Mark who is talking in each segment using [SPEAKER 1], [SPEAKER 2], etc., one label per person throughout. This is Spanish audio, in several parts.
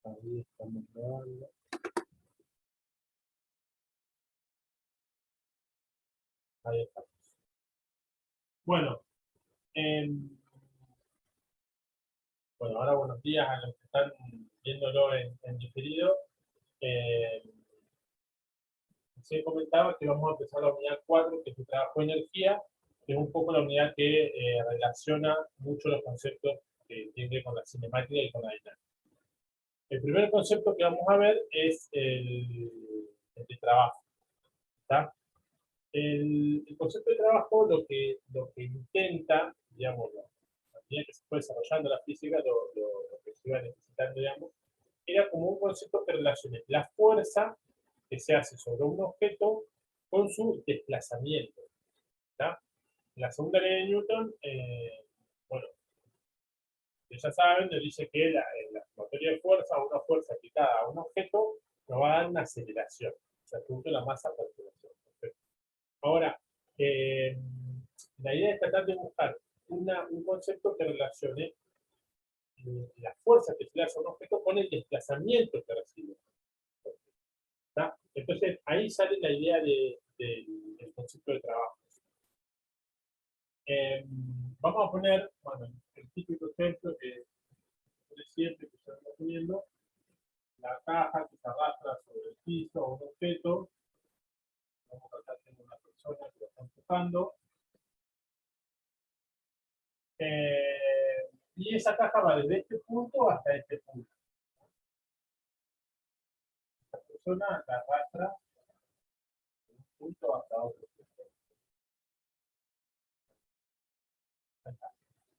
[SPEAKER 1] Ahí estamos grabando. Ahí estamos. Bueno, bueno, ahora buenos días a los que están viéndolo en diferido. Se comentaba que vamos a empezar la unidad 4, que es el trabajo de energía, que es un poco la unidad que relaciona mucho los conceptos que tiene con la cinemática y con la dinámica. El primer concepto que vamos a ver es el de trabajo. ¿Está? El concepto de trabajo lo que intenta, digamos, a medida que se fue desarrollando la física, lo que se iba necesitando, digamos, era como un concepto que relacione la fuerza que se hace sobre un objeto con su desplazamiento. ¿Está? La segunda ley de Newton, bueno, ya saben, nos dice que la materia de fuerza, una fuerza aplicada a un objeto, nos va a dar una aceleración, o sea, punto la masa por aceleración. Perfecto. Ahora, la idea es tratar de buscar un concepto que relacione la fuerza que se le hace a un objeto con el desplazamiento que recibe. ¿Está? Entonces, ahí sale la idea del concepto de trabajo. Vamos a poner, bueno, el típico ejemplo que siempre que estamos poniendo, la caja que se arrastra sobre el piso o un objeto. Vamos a tratar de una persona que lo está empujando. Y esa caja va desde este punto hasta este punto. Esta persona la arrastra de un punto hasta otro punto.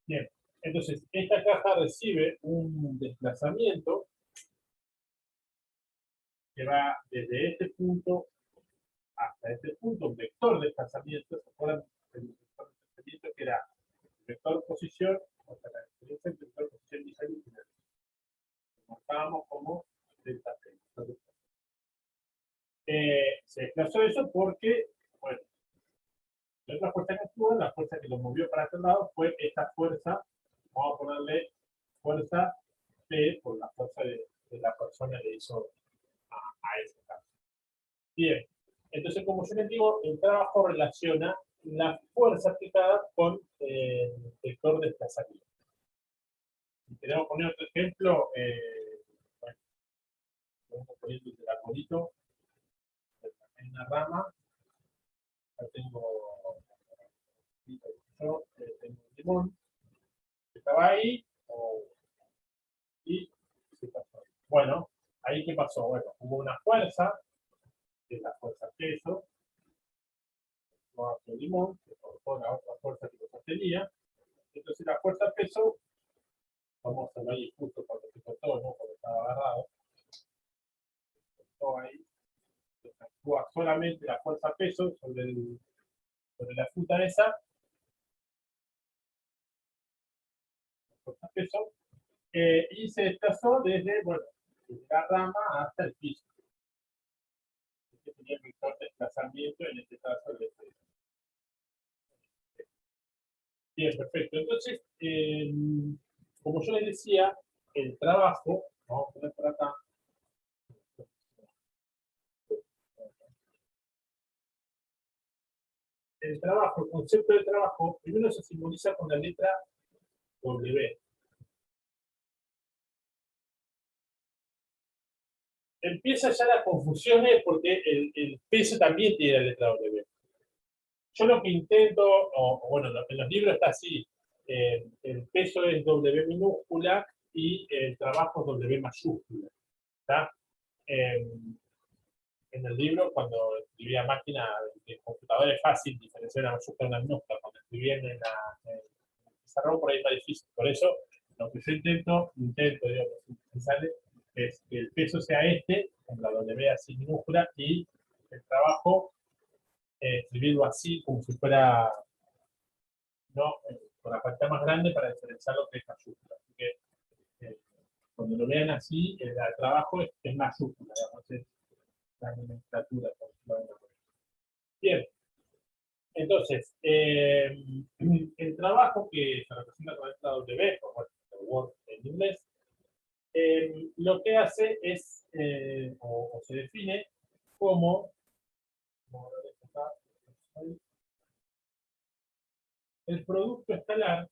[SPEAKER 1] Bien, entonces esta caja recibe un desplazamiento que va desde este punto hasta este punto, un vector de desplazamiento. ¿Se acuerdan del vector de desplazamiento que era el vector posición, o sea, la diferencia entre el vector posición inicial y final? Lo marcábamos como delta T. Se desplazó eso porque, bueno, la otra fuerza que actúa, la fuerza que lo movió para este lado, fue esta fuerza. Vamos a ponerle fuerza P por la fuerza de la persona que hizo a ese caso. Bien, entonces como yo les digo, el trabajo relaciona la fuerza aplicada con el vector de desplazamiento. Si queremos poner otro ejemplo, bueno, vamos poniendo el arbolito en una rama. Acá tengo tengo un limón que estaba ahí y se pasó. Bueno, ahí ¿qué pasó? Bueno, hubo una fuerza, que es la fuerza peso, el limón, que cortó la otra fuerza que lo sostenía. Entonces la fuerza peso, vamos a hacerlo ahí justo cuando se cortó, no porque estaba agarrado. Se cortó ahí. Actúa solamente la fuerza peso sobre la fruta esa. La fuerza peso. Y se desplazó desde, bueno, desde la rama hasta el piso. Este tenía el vector de desplazamiento, en este caso el este. Bien, perfecto. Entonces, como yo les decía, el trabajo, vamos a poner por acá, el trabajo, el concepto de trabajo, primero se simboliza con la letra W. Empieza ya la confusión porque el peso también tiene la letra W. Yo lo que intento, o bueno, en los libros está así, el peso es W minúscula y el trabajo es W mayúscula. ¿Está? En el libro, cuando escribía máquina de computador, es fácil diferenciar una mayúscula de una minúscula. Cuando escribía en el pizarrón, por ahí está difícil. Por eso, lo que yo intento, digo, si sale, es que el peso sea este, con la W así minúscula, y el trabajo escribirlo así, como si fuera, ¿no? Con la pantalla más grande para diferenciar lo que es mayúscula. Así que, cuando lo vean así, el trabajo es mayúscula, digamos, es la nomenclatura. Bien, entonces, el trabajo que se representa con esta W, o bueno, Word en inglés, lo que hace es, o se define como, el producto escalar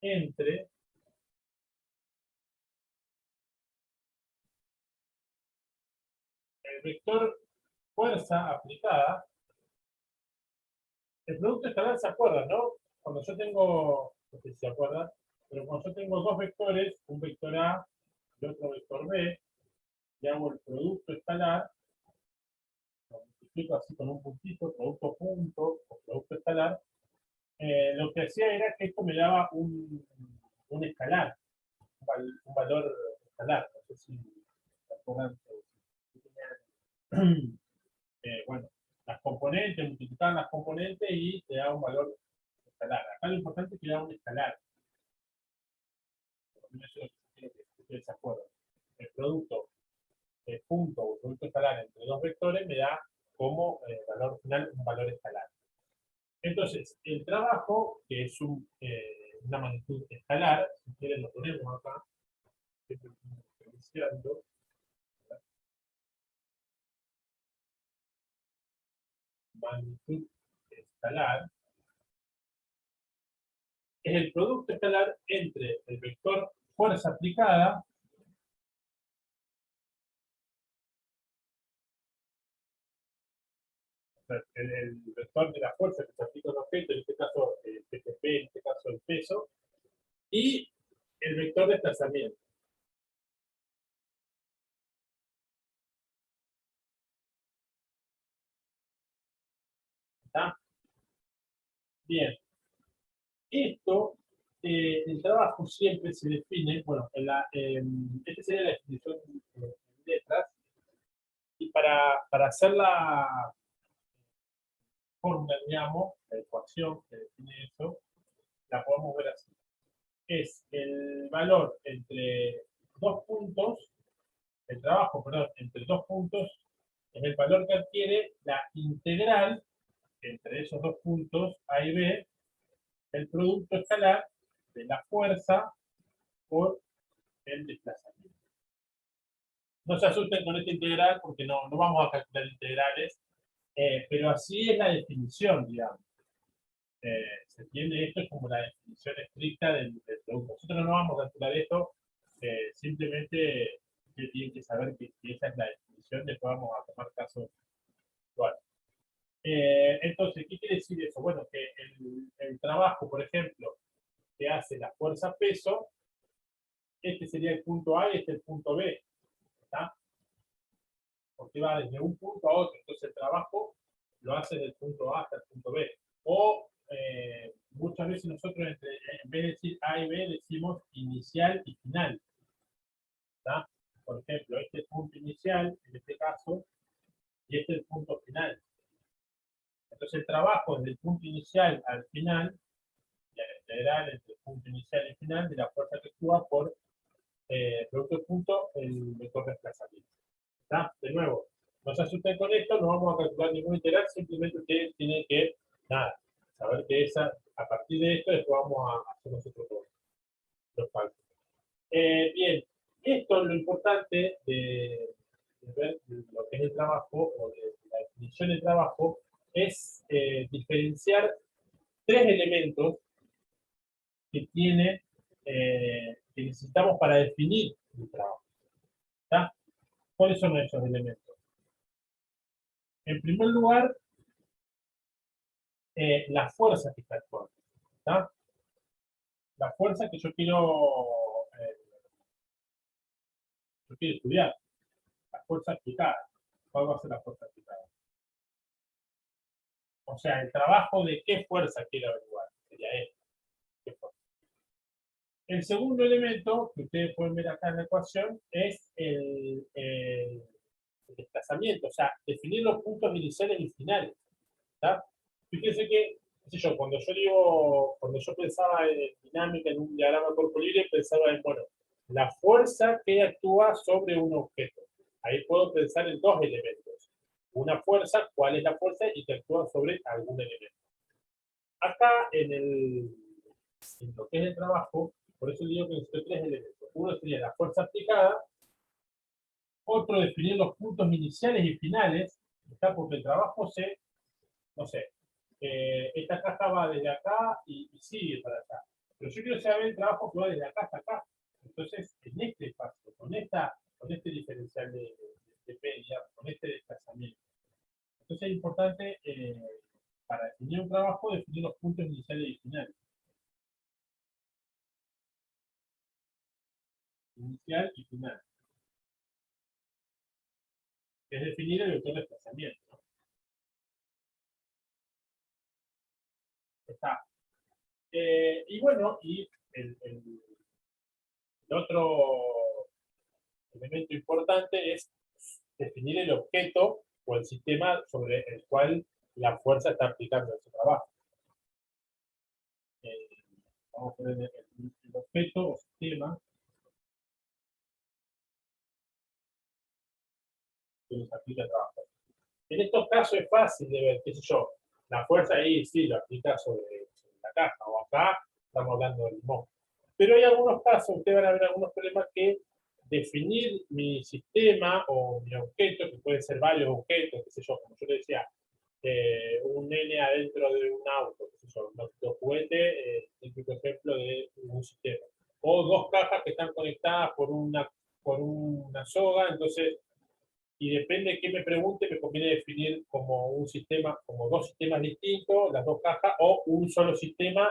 [SPEAKER 1] entre el vector fuerza aplicada. El producto escalar se acuerda, ¿no? Cuando yo tengo, no sé si se acuerdan, pero cuando yo tengo dos vectores, un vector A y otro vector B, y hago el producto escalar, lo multiplico así con un puntito, producto punto o producto escalar, lo que hacía era que esto me daba un escalar, un valor escalar. No sé si se acuerdan. Bueno, las componentes, multiplicar las componentes y te da un valor escalar. Acá lo importante es que da un escalar. Eso es lo que quiero que ustedes se acuerden. El producto punto o producto escalar entre dos vectores me da como valor final un valor escalar. Entonces, el trabajo, que es una magnitud escalar, si quieren lo ponemos acá, iniciando, magnitud escalar, es el producto escalar entre el vector fuerza aplicada el vector de la fuerza que se aplica a un objeto, en este caso el PTP, en este caso el peso, y el vector de desplazamiento. ¿Está? Bien. Esto, el trabajo siempre se define, bueno, esta sería la definición en letras, y para hacer la fórmula, digamos, la ecuación que define eso, la podemos ver así. Es el valor entre dos puntos, el trabajo, perdón, entre dos puntos, es el valor que adquiere la integral entre esos dos puntos A y B, el producto escalar de la fuerza por el desplazamiento. No se asusten con esta integral porque no vamos a calcular integrales, pero así es la definición, digamos. Se tiene esto como la definición estricta del producto. Nosotros no vamos a calcular esto, simplemente tienen que saber que esa es la definición, después vamos a tomar casos actuales. Entonces, ¿qué quiere decir eso? Bueno, que el trabajo, por ejemplo, que hace la fuerza peso, este sería el punto A y este el punto B, ¿está? Porque va desde un punto a otro, entonces el trabajo lo hace del punto A hasta el punto B. O muchas veces nosotros, en vez de decir A y B, decimos inicial y final, ¿está? Por ejemplo, este es el punto inicial, en este caso, y este es el punto final. Entonces el trabajo desde el punto inicial al final, y a la integral entre el punto inicial y final de la fuerza que actúa por producto de punto, el vector de desplazamiento. ¿Está? De nuevo, no se asusten con esto, no vamos a calcular ningún integral, simplemente ustedes tienen que, nada, saber que a partir de esto, después vamos a hacer nosotros los cálculos. Bien, esto es lo importante de ver lo que es el trabajo, o de la definición de trabajo, es diferenciar tres elementos que tiene, que necesitamos para definir el trabajo. ¿Está? ¿Cuáles son esos elementos? En primer lugar, la fuerza que está actuando. ¿Está? La fuerza que yo quiero estudiar. La fuerza aplicada. ¿Cuál va a ser la fuerza aplicada? O sea, el trabajo de qué fuerza quiero averiguar. Sería esto. ¿Qué fuerza? El segundo elemento que ustedes pueden ver acá en la ecuación es el desplazamiento, o sea, definir los puntos iniciales y finales. ¿Está? Fíjense que, qué sé yo, cuando yo pensaba en dinámica, en un diagrama corpo libre, pensaba en, bueno, la fuerza que actúa sobre un objeto. Ahí puedo pensar en dos elementos. una fuerza, cuál es la fuerza y que actúa sobre algún elemento. Acá en lo que es el trabajo, por eso digo que necesito tres elementos. Uno sería la fuerza aplicada, otro definir los puntos iniciales y finales, ¿está? Porque el trabajo no sé, esta caja va desde acá y sigue para acá. Pero yo quiero saber el trabajo que va desde acá hasta acá. Entonces, en este espacio, con este diferencial de media, con este desplazamiento. Entonces es importante, para definir un trabajo, definir los puntos iniciales y finales. Inicial y final. Es definir el vector de desplazamiento. Está. Y bueno, y el otro elemento importante es definir el objeto o el sistema sobre el cual la fuerza está aplicando ese trabajo. Vamos a poner el objeto o sistema que nos aplica el trabajo. En estos casos es fácil de ver, qué sé yo, la fuerza ahí sí lo aplica sobre la caja, o acá estamos hablando del limón. Pero hay algunos casos, ustedes van a ver algunos problemas que definir mi sistema o mi objeto, que pueden ser varios objetos, qué sé yo, como yo le decía, un nene adentro de un auto, qué sé yo, dos juguetes, típico ejemplo de un sistema. O dos cajas que están conectadas por una soga, entonces, y depende de qué me pregunte, me conviene definir como un sistema, como dos sistemas distintos, las dos cajas, o un solo sistema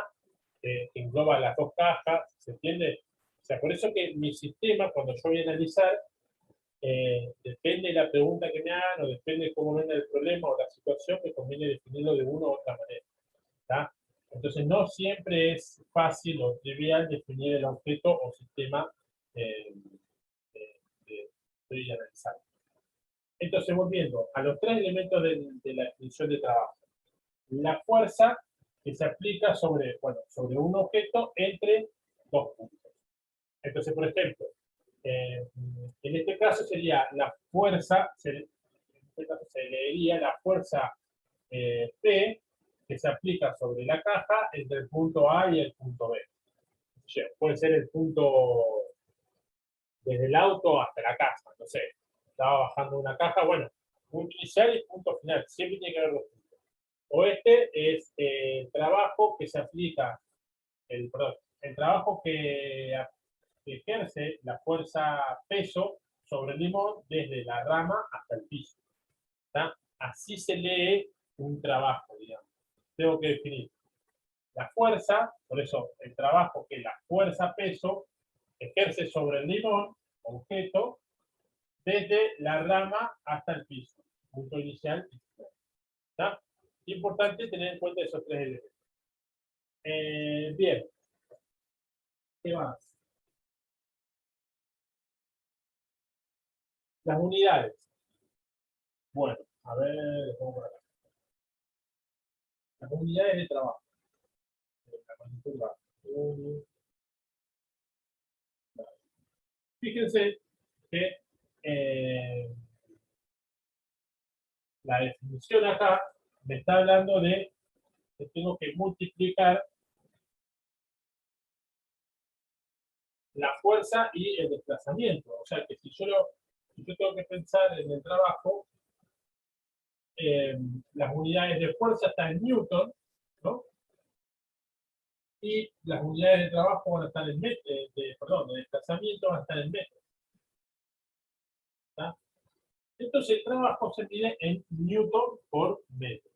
[SPEAKER 1] que engloba las dos cajas, ¿se entiende? O sea, por eso que mi sistema, cuando yo voy a analizar, depende de la pregunta que me hagan, o depende de cómo venga el problema o la situación, me conviene definirlo de una u otra manera. ¿Tá? Entonces, no siempre es fácil o trivial definir el objeto o sistema que estoy analizando. Entonces, volviendo a los tres elementos de la definición de trabajo. La fuerza que se aplica sobre un objeto entre dos puntos. Entonces, por ejemplo, en este caso sería la fuerza, en este caso se leería la fuerza P que se aplica sobre la caja entre el punto A y el punto B. O sea, puede ser el punto desde el auto hasta la casa, no sé, estaba bajando una caja, bueno, punto inicial y punto final, siempre tiene que haber dos puntos. O este es el trabajo que se aplica, el trabajo que ejerce la fuerza peso sobre el limón desde la rama hasta el piso. ¿Tá? Así se lee un trabajo, digamos. Tengo que definir la fuerza, por eso el trabajo que la fuerza peso ejerce sobre el limón, objeto, desde la rama hasta el piso, punto inicial y final. ¿Tá? Importante tener en cuenta esos tres elementos. Bien, ¿qué más? Las unidades. Bueno, a ver, vamos por acá. Las unidades de trabajo. Fíjense que la definición acá me está hablando de que tengo que multiplicar la fuerza y el desplazamiento. O sea que si yo tengo que pensar en el trabajo, las unidades de fuerza están en Newton, ¿no? Y las unidades de trabajo van a estar en metro, de desplazamiento van a estar en metros. ¿Tá? Entonces el trabajo se mide en Newton por metro.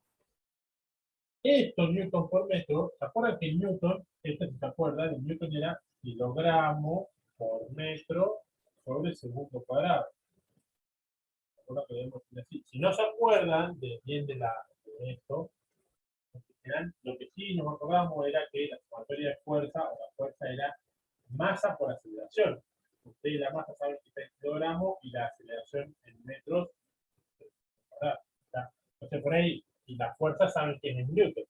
[SPEAKER 1] Esto, Newton por metro, ¿se acuerdan que Newton, este si se acuerdan, el Newton era kilogramo por metro sobre segundo cuadrado? Si no se acuerdan bien de esto, lo que sí nos acordamos era que la sumatoria de fuerza, o la fuerza era masa por aceleración. Ustedes la masa saben que está en kilogramos y la aceleración en metros. Entonces por ahí, y la fuerza saben que es en Newton.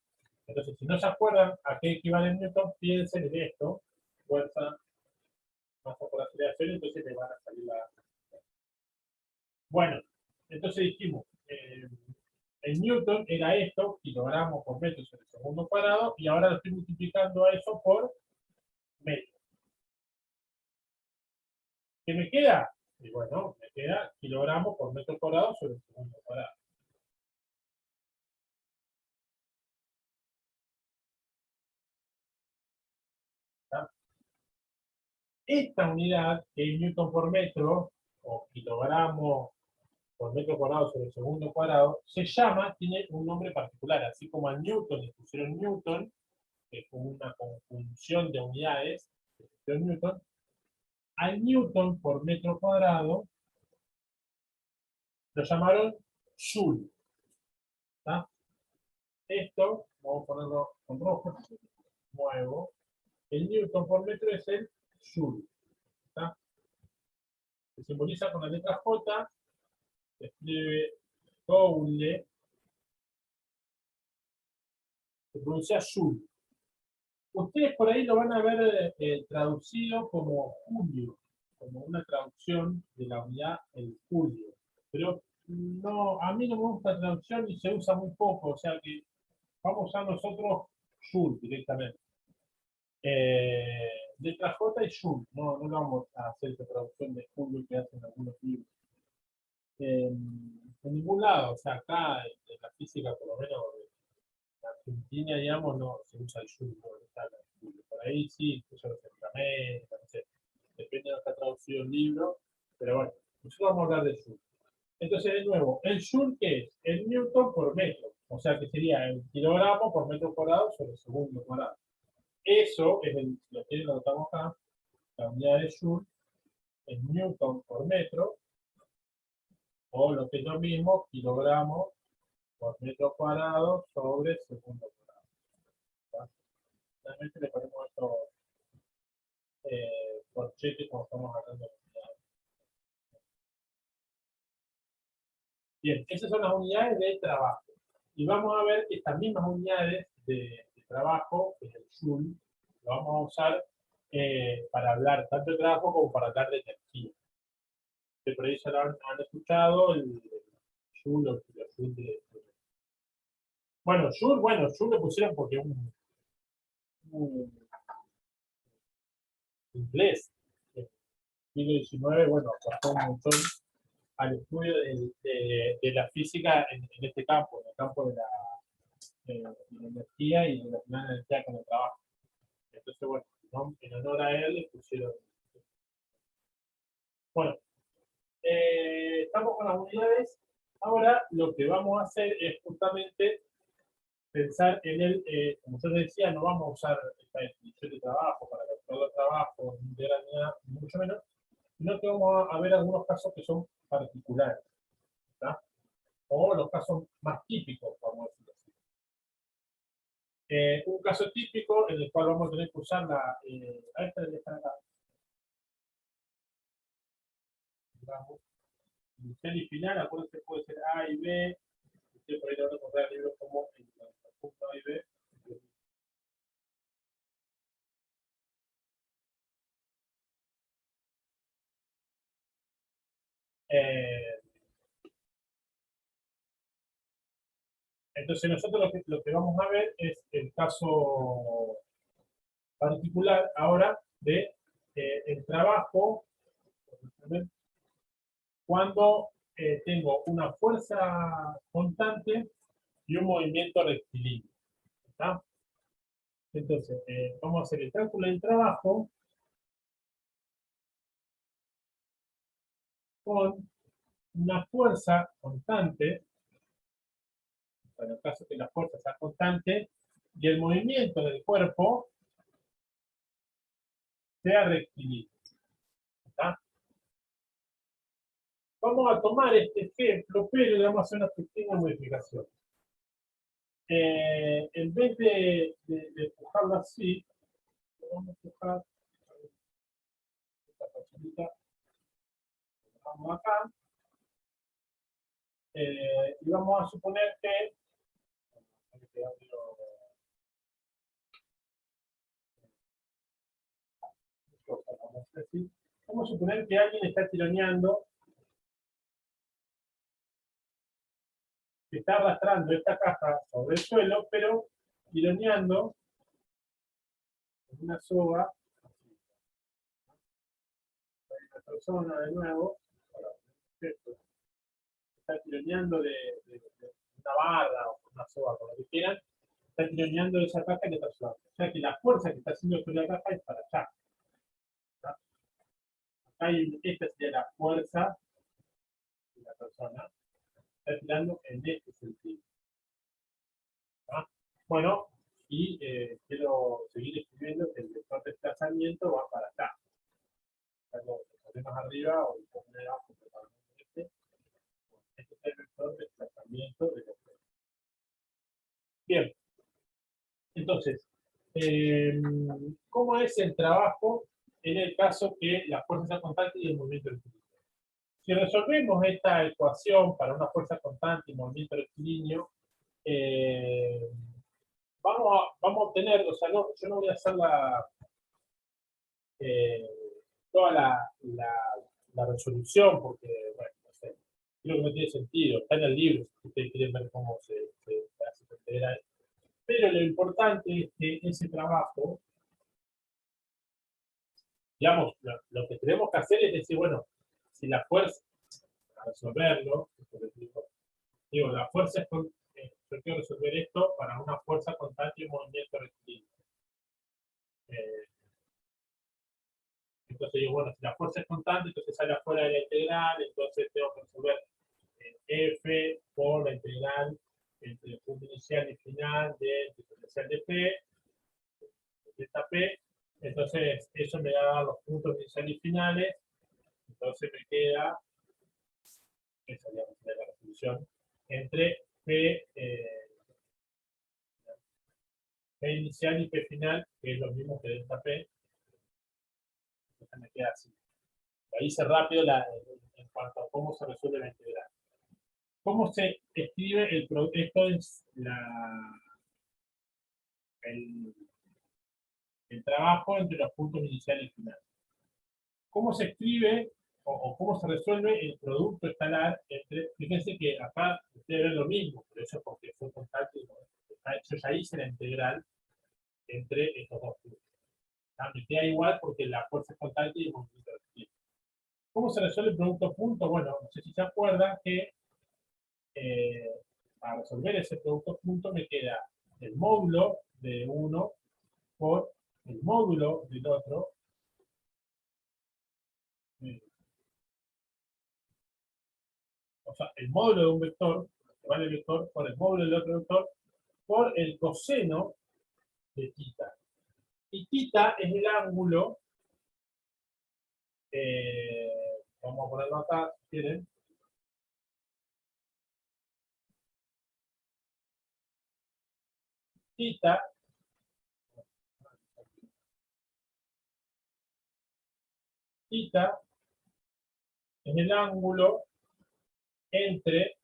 [SPEAKER 1] Entonces, si no se acuerdan a qué equivale en Newton, piensen en esto, fuerza, masa por aceleración, entonces les van a salir la... Bueno, entonces dijimos, en Newton era esto, kilogramos por metro sobre segundo cuadrado, y ahora lo estoy multiplicando a eso por metro. ¿Qué me queda? Y bueno, me queda kilogramos por metro cuadrado sobre segundo cuadrado. ¿Está? Esta unidad, que es Newton por metro, o kilogramos por metro cuadrado sobre segundo cuadrado, se llama, tiene un nombre particular, así como a Newton le pusieron Newton, que es como una conjunción de unidades, de Newton, al Newton por metro cuadrado lo llamaron Joule. ¿Está? Esto, vamos a ponerlo con rojo, nuevo. El Newton por metro es el Joule. ¿Está? Se simboliza con la letra J, se escribe Joule, se pronuncia Joule. Ustedes por ahí lo van a ver traducido como julio, como una traducción de la unidad el julio. Pero no, a mí no me gusta la traducción y se usa muy poco, o sea que vamos a usar nosotros Joule directamente. Letra J y Joule, no vamos a hacer esa traducción de julio que hacen algunos libros. En ningún lado, o sea, acá en la física, por lo menos en Argentina, digamos, no se usa el Joule, no está el Joule. Por ahí sí, se usa los temperamentos, no sé, depende de lo que ha traducido el libro, pero bueno, nosotros vamos a hablar del Joule. Entonces, de nuevo, el Joule, ¿qué es? El Newton por metro, o sea que sería el kilogramo por metro cuadrado sobre segundo cuadrado. Eso es lo que notamos acá, la unidad de Joule, en Newton por metro, o lo que es lo mismo, kilogramos por metro cuadrado sobre segundo cuadrado. ¿Tá? Realmente le ponemos esto corchete como estamos hablando de unidades. Bien, esas son las unidades de trabajo. Y vamos a ver que estas mismas unidades de trabajo, que es el Joule, lo vamos a usar para hablar tanto de trabajo como para hablar de energía. Que por ahí ya lo han escuchado, el Joule o el Joule bueno, Joule lo pusieron porque un inglés, en el siglo XIX, bueno, aportó un montón al estudio de la física en este campo, en el campo de la energía y relacionar la energía con el trabajo. Entonces, bueno, ¿no? En honor a él le pusieron. Bueno, estamos con las unidades. Ahora lo que vamos a hacer es justamente pensar en el, como yo les decía, no vamos a usar esta definición de trabajo para calcular el trabajo, de la unidad, mucho menos, sino que vamos a ver algunos casos que son particulares, ¿tá? O los casos más típicos, vamos a decirlo así. Un caso típico en el cual vamos a tener que usar a esta de esta acá, digamos, inicial y final, acuérdense que puede ser A y B, usted por ahí lo van a encontrar en libros como el punto A y B. Eh, entonces nosotros lo que vamos a ver es el caso particular ahora de el trabajo cuando tengo una fuerza constante y un movimiento rectilíneo. ¿Está? Entonces, vamos a hacer el cálculo del trabajo con una fuerza constante, en el caso que la fuerza sea constante, y el movimiento del cuerpo sea rectilíneo. ¿Está? Vamos a tomar este ejemplo, pero le vamos a hacer una pequeña modificación. En vez de empujarlo así, lo vamos a empujar esta facilita, vamos acá, y vamos a suponer que vamos a suponer que alguien está tironeando que está arrastrando esta caja sobre el suelo, pero tironeando en una soga. Una persona de nuevo, está tironeando de una barra o una soga, con lo que quieran, está tironeando esa caja y está suave. O sea que la fuerza que está haciendo sobre la caja es para allá. ¿Tá? Esta sería la fuerza de la persona. Está tirando en este sentido. ¿Tá? Bueno, y quiero seguir escribiendo que el vector de desplazamiento va para acá. Más arriba o un poco más abajo, este es el vector de desplazamiento de los objetos. Bien, entonces, ¿cómo es el trabajo en el caso que la fuerza sea constante y el movimiento rectilíneo? Si resolvemos esta ecuación para una fuerza constante y movimiento rectilíneo, vamos a obtener, o sea, no, yo no voy a hacer toda la resolución, porque, bueno, no sé, creo que no tiene sentido, está en el libro, si ustedes quieren ver cómo se hace esta integral. Pero lo importante es que ese trabajo, digamos, lo que tenemos que hacer es decir, bueno, si la fuerza, para resolverlo, digo, la fuerza es, yo quiero resolver esto para una fuerza constante y un movimiento rectilíneo. Entonces digo, bueno, si la fuerza es constante, entonces sale afuera de la integral, entonces tengo que resolver f por la integral entre el punto inicial y final del diferencial de P, de esta P. Entonces eso me da los puntos iniciales y finales, entonces me queda, esa es la resolución, entre P inicial y P final, que es lo mismo que delta P. Entonces me queda así. Ahí hice rápido en cuanto a cómo se resuelve la integral. ¿Cómo se escribe el producto? Esto es el trabajo entre los puntos iniciales y finales. ¿Cómo se escribe o cómo se resuelve el producto escalar entre? Fíjense que acá ustedes ven lo mismo, pero eso es porque fue constante. Yo ya hice la integral entre estos dos puntos. Me queda igual porque la fuerza es constante y el movimiento es rectilíneo. ¿Cómo se resuelve el producto punto? Bueno, no sé si se acuerdan que para resolver ese producto punto me queda el módulo de uno por el módulo del otro. O sea, el módulo de un vector, que vale el vector, por el módulo del otro vector, por el coseno de θ. Y θ es el ángulo, vamos a ponerlo acá, si quieren. Θ es el ángulo entre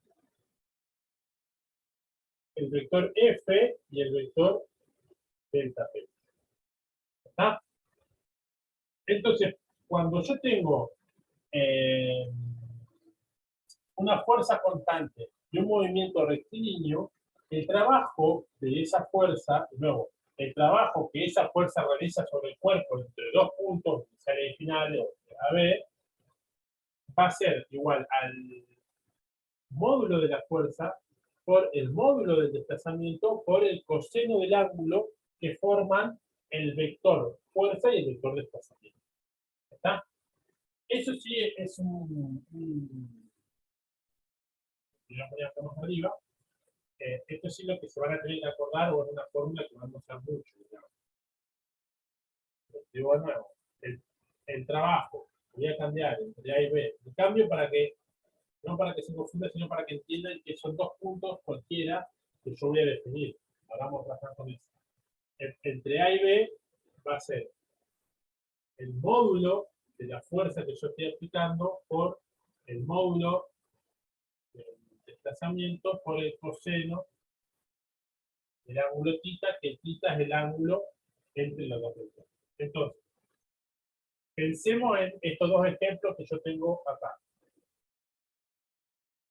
[SPEAKER 1] el vector f y el vector delta p. ¿Está? Entonces, cuando yo tengo una fuerza constante y un movimiento rectilíneo, el trabajo de esa fuerza, de nuevo, el trabajo que esa fuerza realiza sobre el cuerpo entre dos puntos iniciales y finales, o A, B, va a ser igual al módulo de la fuerza por el módulo del desplazamiento por el coseno del ángulo que forman el vector fuerza y el vector desplazamiento. ¿Está? Eso sí es digamos, ya estamos arriba. Esto sí es lo que se van a tener que acordar o es una fórmula que vamos a usar mucho. Digamos. Digo de nuevo, el trabajo, voy a cambiar entre A y B. El cambio para que, no para que se confunda, sino para que entiendan que son dos puntos cualquiera que yo voy a definir. Ahora vamos a trabajar con eso. Entre A y B va a ser el módulo de la fuerza que yo estoy aplicando por el módulo del desplazamiento por el coseno del ángulo θ, que θ es el ángulo entre los dos vectores. Entonces, pensemos en estos dos ejemplos que yo tengo acá.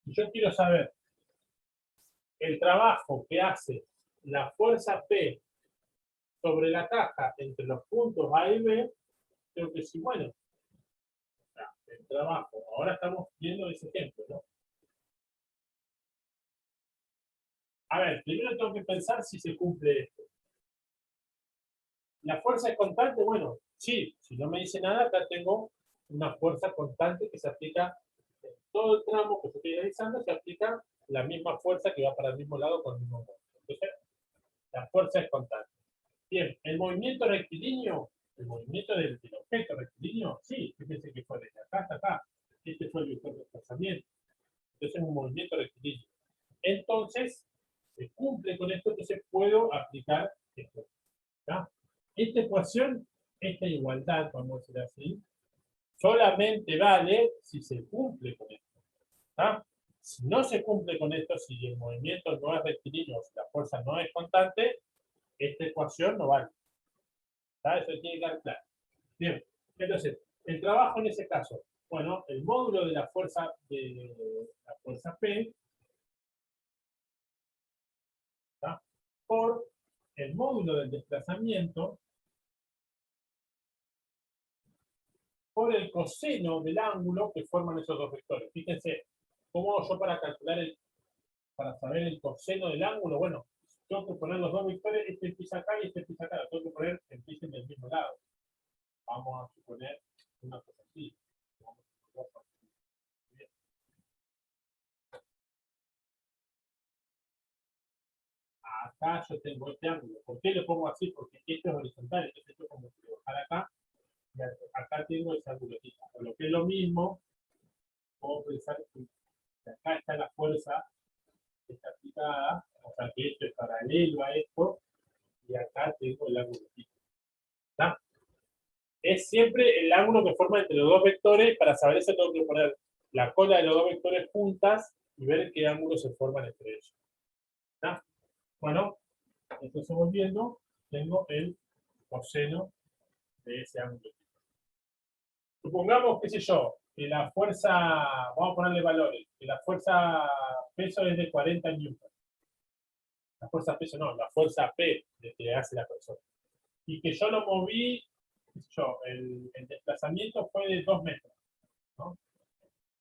[SPEAKER 1] Si yo quiero saber el trabajo que hace la fuerza P sobre la caja entre los puntos A y B, tengo que decir, bueno, el trabajo, ahora estamos viendo ese ejemplo, ¿no? A ver, primero tengo que pensar si se cumple esto. ¿La fuerza es constante? Bueno, sí, si no me dice nada, acá tengo una fuerza constante que se aplica en todo el tramo que estoy realizando, se aplica la misma fuerza que va para el mismo lado con el mismo modo. Entonces, la fuerza es constante. Bien, el movimiento rectilíneo, el movimiento del objeto rectilíneo, sí, fíjense que fue desde acá hasta acá. Este fue el vector de desplazamiento. Entonces, es un movimiento rectilíneo. Entonces, se cumple con esto, entonces puedo aplicar esto. ¿Está? Esta ecuación, esta igualdad, vamos a decir así, solamente vale si se cumple con esto. ¿Está? Si no se cumple con esto, si el movimiento no es rectilíneo, si la fuerza no es constante, esta ecuación no vale. ¿Está? Eso tiene que quedar claro. Bien, entonces, el trabajo en ese caso, bueno, el módulo de la fuerza P, ¿está? Por el módulo del desplazamiento por el coseno del ángulo que forman esos dos vectores. Fíjense, ¿cómo hago yo para calcular para saber el coseno del ángulo? Bueno, tengo que poner los dos vectores, este empieza acá y este empieza acá. Lo tengo que poner que empiecen del mismo lado. Vamos a suponer una cosa así. Acá yo tengo este ángulo. ¿Por qué lo pongo así? Porque esto es horizontal, entonces esto como que bajar acá, y acá tengo ese ángulo. Por lo que es lo mismo, puedo pensar que acá está la fuerza que está aplicada, o sea que esto es paralelo a esto, y acá tengo el ángulo fijo. ¿Está? Es siempre el ángulo que forma entre los dos vectores. Para saber eso tengo que poner la cola de los dos vectores juntas y ver qué ángulos se forman entre ellos. ¿Está? Bueno, entonces volviendo, tengo el coseno de ese ángulo. Supongamos, qué sé yo, que la fuerza, vamos a ponerle valores, que la fuerza peso es de 40 newtons. La fuerza peso no, la fuerza P de que hace la persona. Y que yo lo moví, qué sé yo, el desplazamiento fue de 2 metros, ¿no?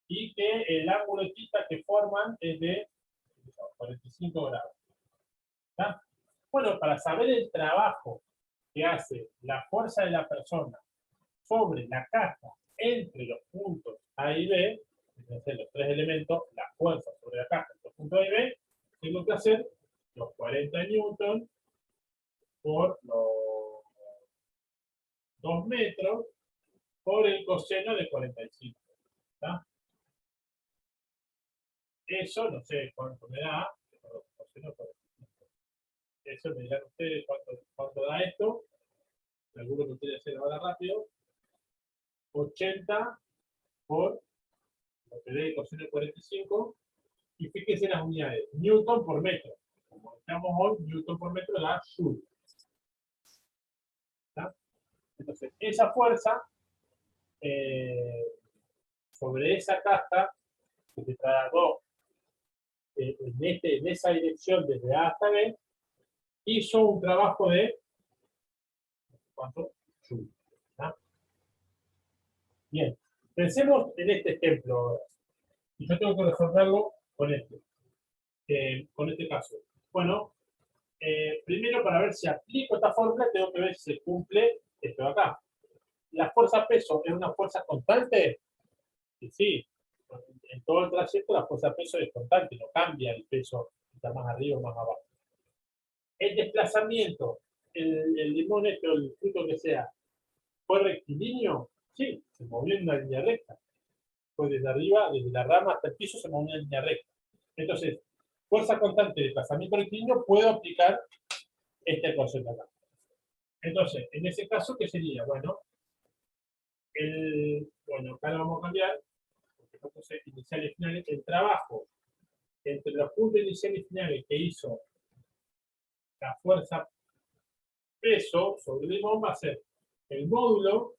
[SPEAKER 1] Y que el ángulo θ que forman es de 45 grados. ¿Está? Bueno, para saber el trabajo que hace la fuerza de la persona sobre la caja entre los puntos A y B, fíjense los tres elementos, la fuerza sobre la caja entre los puntos A y B, tengo que hacer los 40 newtons por los 2 metros por el coseno de 45. ¿Está? Eso no sé cuánto me da, eso me dirán ustedes cuánto da esto. Seguro que ustedes se lo van a rápido. 80 por lo que dé el coseno de 45. Y fíjense las unidades. Newton por metro. Como estamos hoy, Newton por metro da Joule. ¿Está? Entonces, esa fuerza sobre esa caja que se trasladó en esa dirección desde A hasta B, hizo un trabajo de ¿cuánto? Joule. ¿Está? Bien, pensemos en este ejemplo ahora. Y yo tengo que resolverlo con este caso. Bueno, primero para ver si aplico esta fórmula, tengo que ver si se cumple esto de acá. ¿La fuerza peso es una fuerza constante? Y sí, en todo el trayecto la fuerza peso es constante, no cambia el peso, está más arriba o más abajo. El desplazamiento, el limón este o el fruto que sea, ¿fue rectilíneo? Sí, se movió en una línea recta. Pues desde arriba, desde la rama hasta el piso, se movió en línea recta. Entonces, fuerza constante de desplazamiento rectilíneo, puedo aplicar esta ecuación de acá. Entonces, en ese caso, ¿qué sería? Bueno, acá lo vamos a cambiar, porque no puse iniciales y finales. El trabajo entre los puntos iniciales y finales que hizo la fuerza peso sobre el limón va a ser el módulo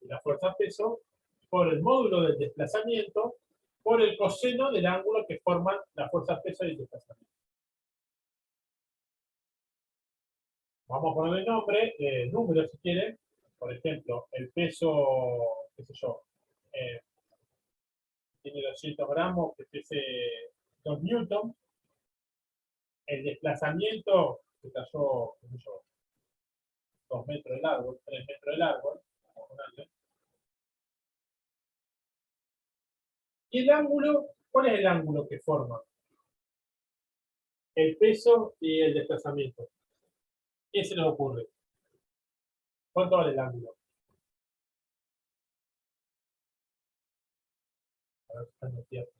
[SPEAKER 1] de la fuerza peso por el módulo del desplazamiento por el coseno del ángulo que forman la fuerza peso y el desplazamiento. Vamos a ponerle nombre, número si quieren. Por ejemplo, el peso, qué sé yo, eh, tiene 200 gramos, que pese 2 newtons. El desplazamiento que cayó, qué sé yo, 2 metros de largo, 3 metros de largo. Vamos a ponerle. Y el ángulo, ¿cuál es el ángulo que forma? El peso y el desplazamiento. ¿Qué se les ocurre? ¿Cuánto vale el ángulo? A ver si están cierto.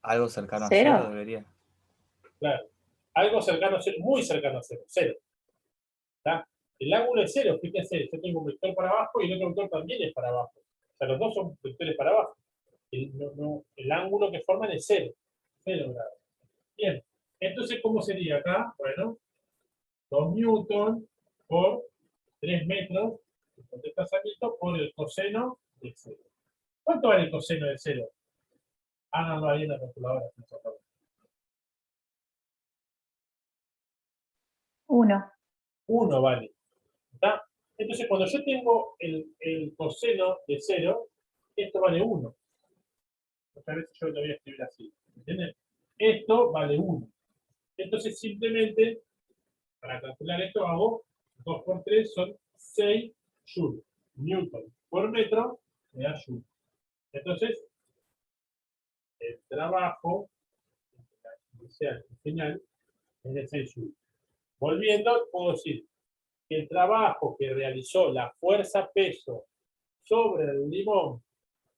[SPEAKER 2] Algo cercano a
[SPEAKER 3] ¿Cero?
[SPEAKER 2] cero debería.
[SPEAKER 1] Claro. Algo cercano a cero, muy cercano a cero. Cero. ¿Tá? El ángulo es cero, fíjense, yo tengo un vector para abajo y el otro vector también es para abajo. O sea, los dos son vectores para abajo. El ángulo que forman es cero. 0 grados. Bien. Entonces, ¿cómo sería acá? Bueno, 2 newtons por 3 metros de desplazamiento por el coseno de cero. ¿Cuánto vale el coseno de cero? Háganlo ahí en la calculadora.
[SPEAKER 3] 1.
[SPEAKER 1] 1 vale. ¿Está? Entonces, cuando yo tengo el coseno de 0, esto vale 1. Muchas veces yo lo voy a escribir así. ¿Entienden? Esto vale 1. Entonces, simplemente, para calcular esto, hago 2 por 3 son 6 joules. Newton por metro me da joule. Entonces, el trabajo inicial y final es de 6 joules. Volviendo, puedo decir que el trabajo que realizó la fuerza-peso sobre el limón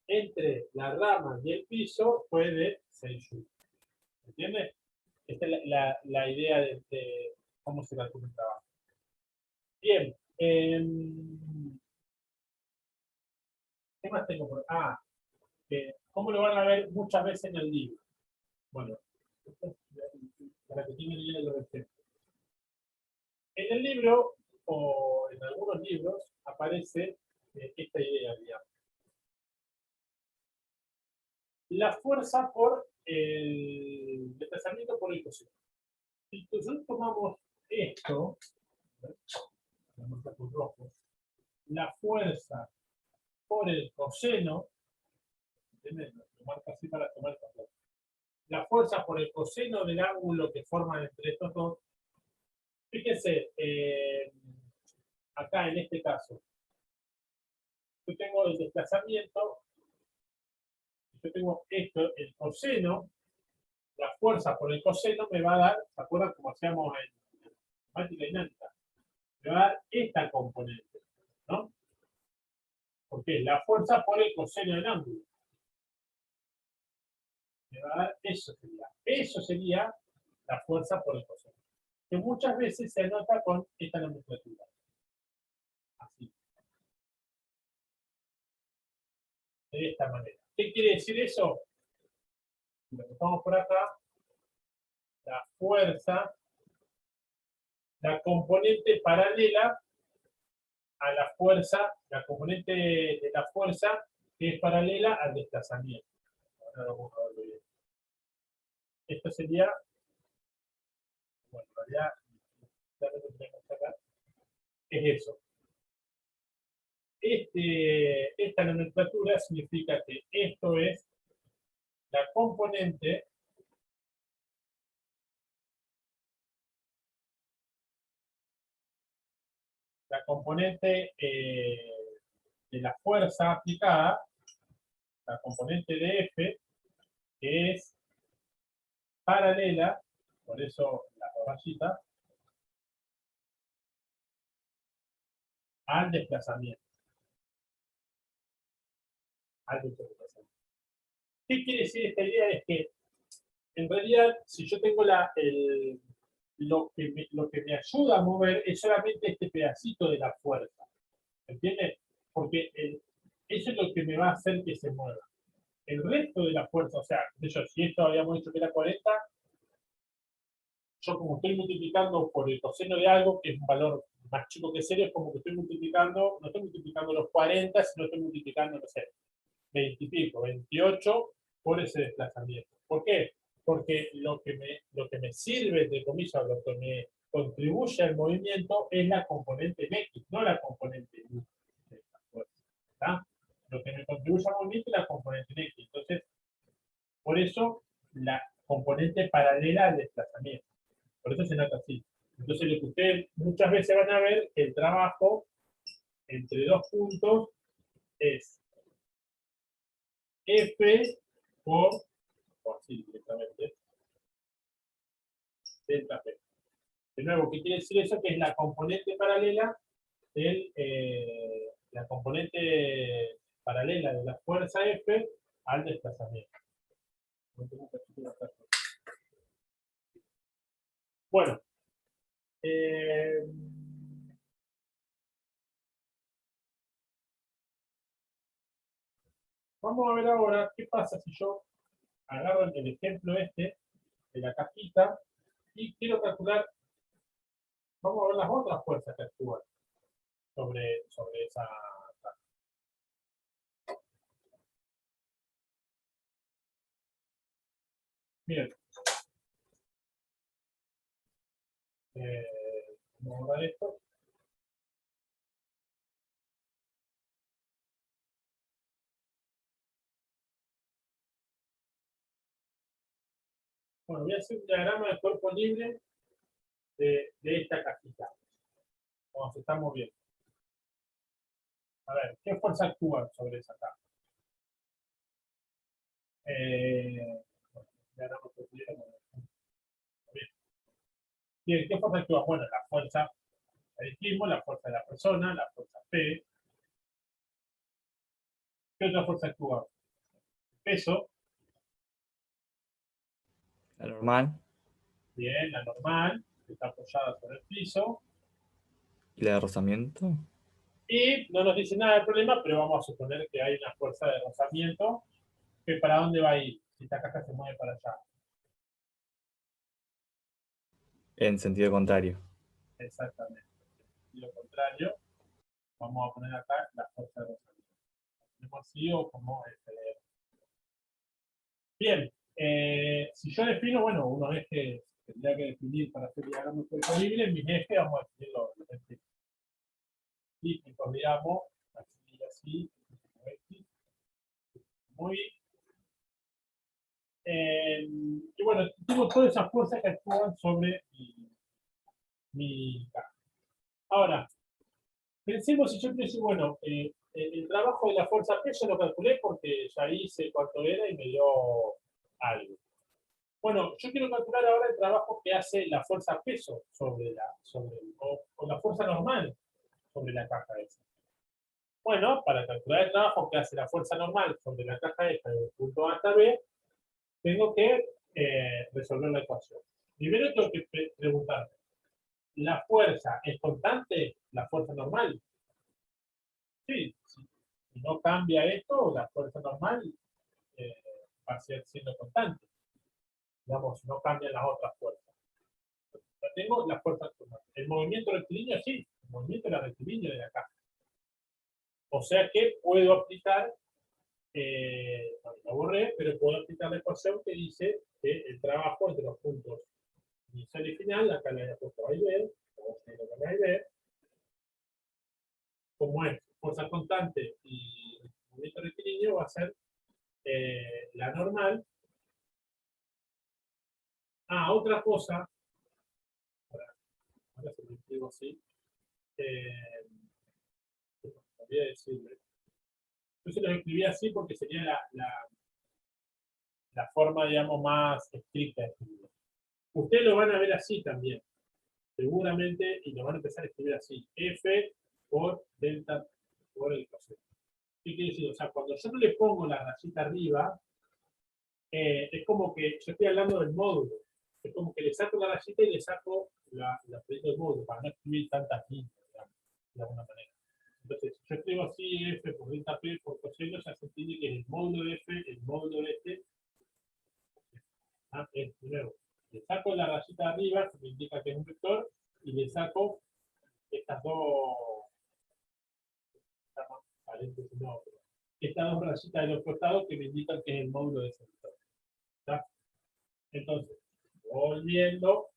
[SPEAKER 1] entre la rama y el piso fue de 6 joules. ¿Entiendes? Esta es la idea de cómo se calcula el trabajo. Bien. ¿Qué más tengo por acá? ¿Cómo lo van a ver muchas veces en el libro? Bueno, para que tienen bien los ejemplos. En el libro, o en algunos libros, aparece esta idea, digamos. La fuerza por el desplazamiento por el coseno. Si nosotros tomamos esto, la fuerza por el coseno, lo marco así para tomar el control. La fuerza por el coseno del ángulo que forman entre estos dos. Fíjense, acá en este caso, yo tengo el desplazamiento, yo tengo esto, el coseno, la fuerza por el coseno me va a dar, ¿se acuerdan cómo hacíamos en matemática dinámica? Me va a dar esta componente, ¿no? Porque la fuerza por el coseno del ángulo. Me va a dar eso sería. Eso sería la fuerza por el coseno. Que muchas veces se anota con esta nomenclatura. Así. De esta manera. ¿Qué quiere decir eso? Lo que estamos por acá, la fuerza, la componente paralela a la fuerza, la componente de la fuerza que es paralela al desplazamiento. Ahora vamos a verlo bien. Esto sería, bueno, en realidad, ya lo que tenemos acá, es eso. Esta nomenclatura significa que esto es la componente de la fuerza aplicada, la componente de F, que es paralela, por eso la rayita, al desplazamiento. ¿Qué quiere decir esta idea? Es que, en realidad, si yo tengo lo que me ayuda a mover es solamente este pedacito de la fuerza. ¿Entiendes? Porque eso es lo que me va a hacer que se mueva. El resto de la fuerza, o sea, si esto habíamos dicho que era 40, yo como estoy multiplicando por el coseno de algo, que es un valor más chico que 0, es como que estoy multiplicando, no estoy multiplicando los 40, sino estoy multiplicando, no sé, 20 y pico, 28 por ese desplazamiento. ¿Por qué? porque lo que me sirve, entre comillas, lo que me contribuye al movimiento es la componente en X, no la componente en Y. ¿Está? Lo que me contribuye al movimiento es la componente en X. Entonces, por eso, la componente paralela al desplazamiento. Por eso se nota así. Entonces, lo que ustedes muchas veces van a ver, el trabajo entre dos puntos es F o así directamente, delta P. De nuevo, ¿qué quiere decir eso? Que es la componente paralela la componente paralela de la fuerza F al desplazamiento. Bueno, vamos a ver ahora qué pasa si yo agarro el ejemplo este de la cajita y quiero calcular, vamos a ver las otras fuerzas que actúan sobre esa caja. Bien. Vamos a borrar esto. Bueno, voy a hacer un diagrama de cuerpo libre de esta cajita. Como se está moviendo. A ver, ¿qué fuerza actúa sobre esa caja? Diagrama de cuerpo libre. Bien, ¿qué fuerza actúa? Bueno, la fuerza del mismo, la fuerza de la persona, la fuerza P. ¿Qué otra fuerza actúa? Peso.
[SPEAKER 2] La normal.
[SPEAKER 1] Bien, la normal, que está apoyada sobre el piso.
[SPEAKER 2] ¿Y la de rozamiento?
[SPEAKER 1] Y no nos dice nada del problema, pero vamos a suponer que hay una fuerza de rozamiento. ¿Que para dónde va a ir? Si esta caja se mueve para allá.
[SPEAKER 2] En sentido contrario.
[SPEAKER 1] Exactamente. En lo contrario, vamos a poner acá la fuerza de rozamiento. Tenemos así o como Bien, si yo defino, bueno, unos ejes tendría que definir para hacer diagrama disponible, mis ejes vamos a definir los ejes típicos, digamos, así, muy y bueno, tengo todas esas fuerzas que actúan sobre mi caja. Ahora, pensemos si yo te digo, bueno, el trabajo de la fuerza P yo lo calculé porque ya hice cuánto era y me dio algo. Bueno, yo quiero calcular ahora el trabajo que hace la fuerza peso o la fuerza normal sobre la caja esa. Bueno, para calcular el trabajo que hace la fuerza normal sobre la caja esta del punto A hasta B, tengo que resolver la ecuación. Primero tengo que preguntarme, ¿la fuerza es constante? ¿La fuerza normal? Sí, sí. Si no cambia esto, la fuerza normal va a ser siendo constante. Digamos, no cambian las otras fuerzas. Tengo la fuerza constante. El movimiento rectilíneo, sí, el movimiento era rectilíneo de la caja. O sea que puedo aplicar, lo borré, pero puedo aplicar la ecuación que dice que el trabajo entre los puntos inicial y final, acá le he puesto A y B, A y B, como es fuerza constante y movimiento rectilíneo, va a ser la normal. Otra cosa, ahora se lo escribo así, voy a decirle. Yo se lo escribí así porque sería la forma, digamos, más estricta de escribirlo. Ustedes lo van a ver así también, seguramente, y lo van a empezar a escribir así. F por delta por el coseno. ¿Qué quiere decir? O sea, cuando yo no le pongo la rayita arriba, es como que yo estoy hablando del módulo. Es como que le saco la rayita y le saco la del módulo, para no escribir tantas líneas, de alguna manera. Entonces, si yo escribo así F por delta P por coseno, ya se entiende que es el módulo de F, el módulo de este. Es primero, le saco la rayita de arriba, que me indica que es un vector, y le saco estas dos, estas dos rayitas de los costados que me indican que es el módulo de ese vector. ¿Está? Entonces, volviendo,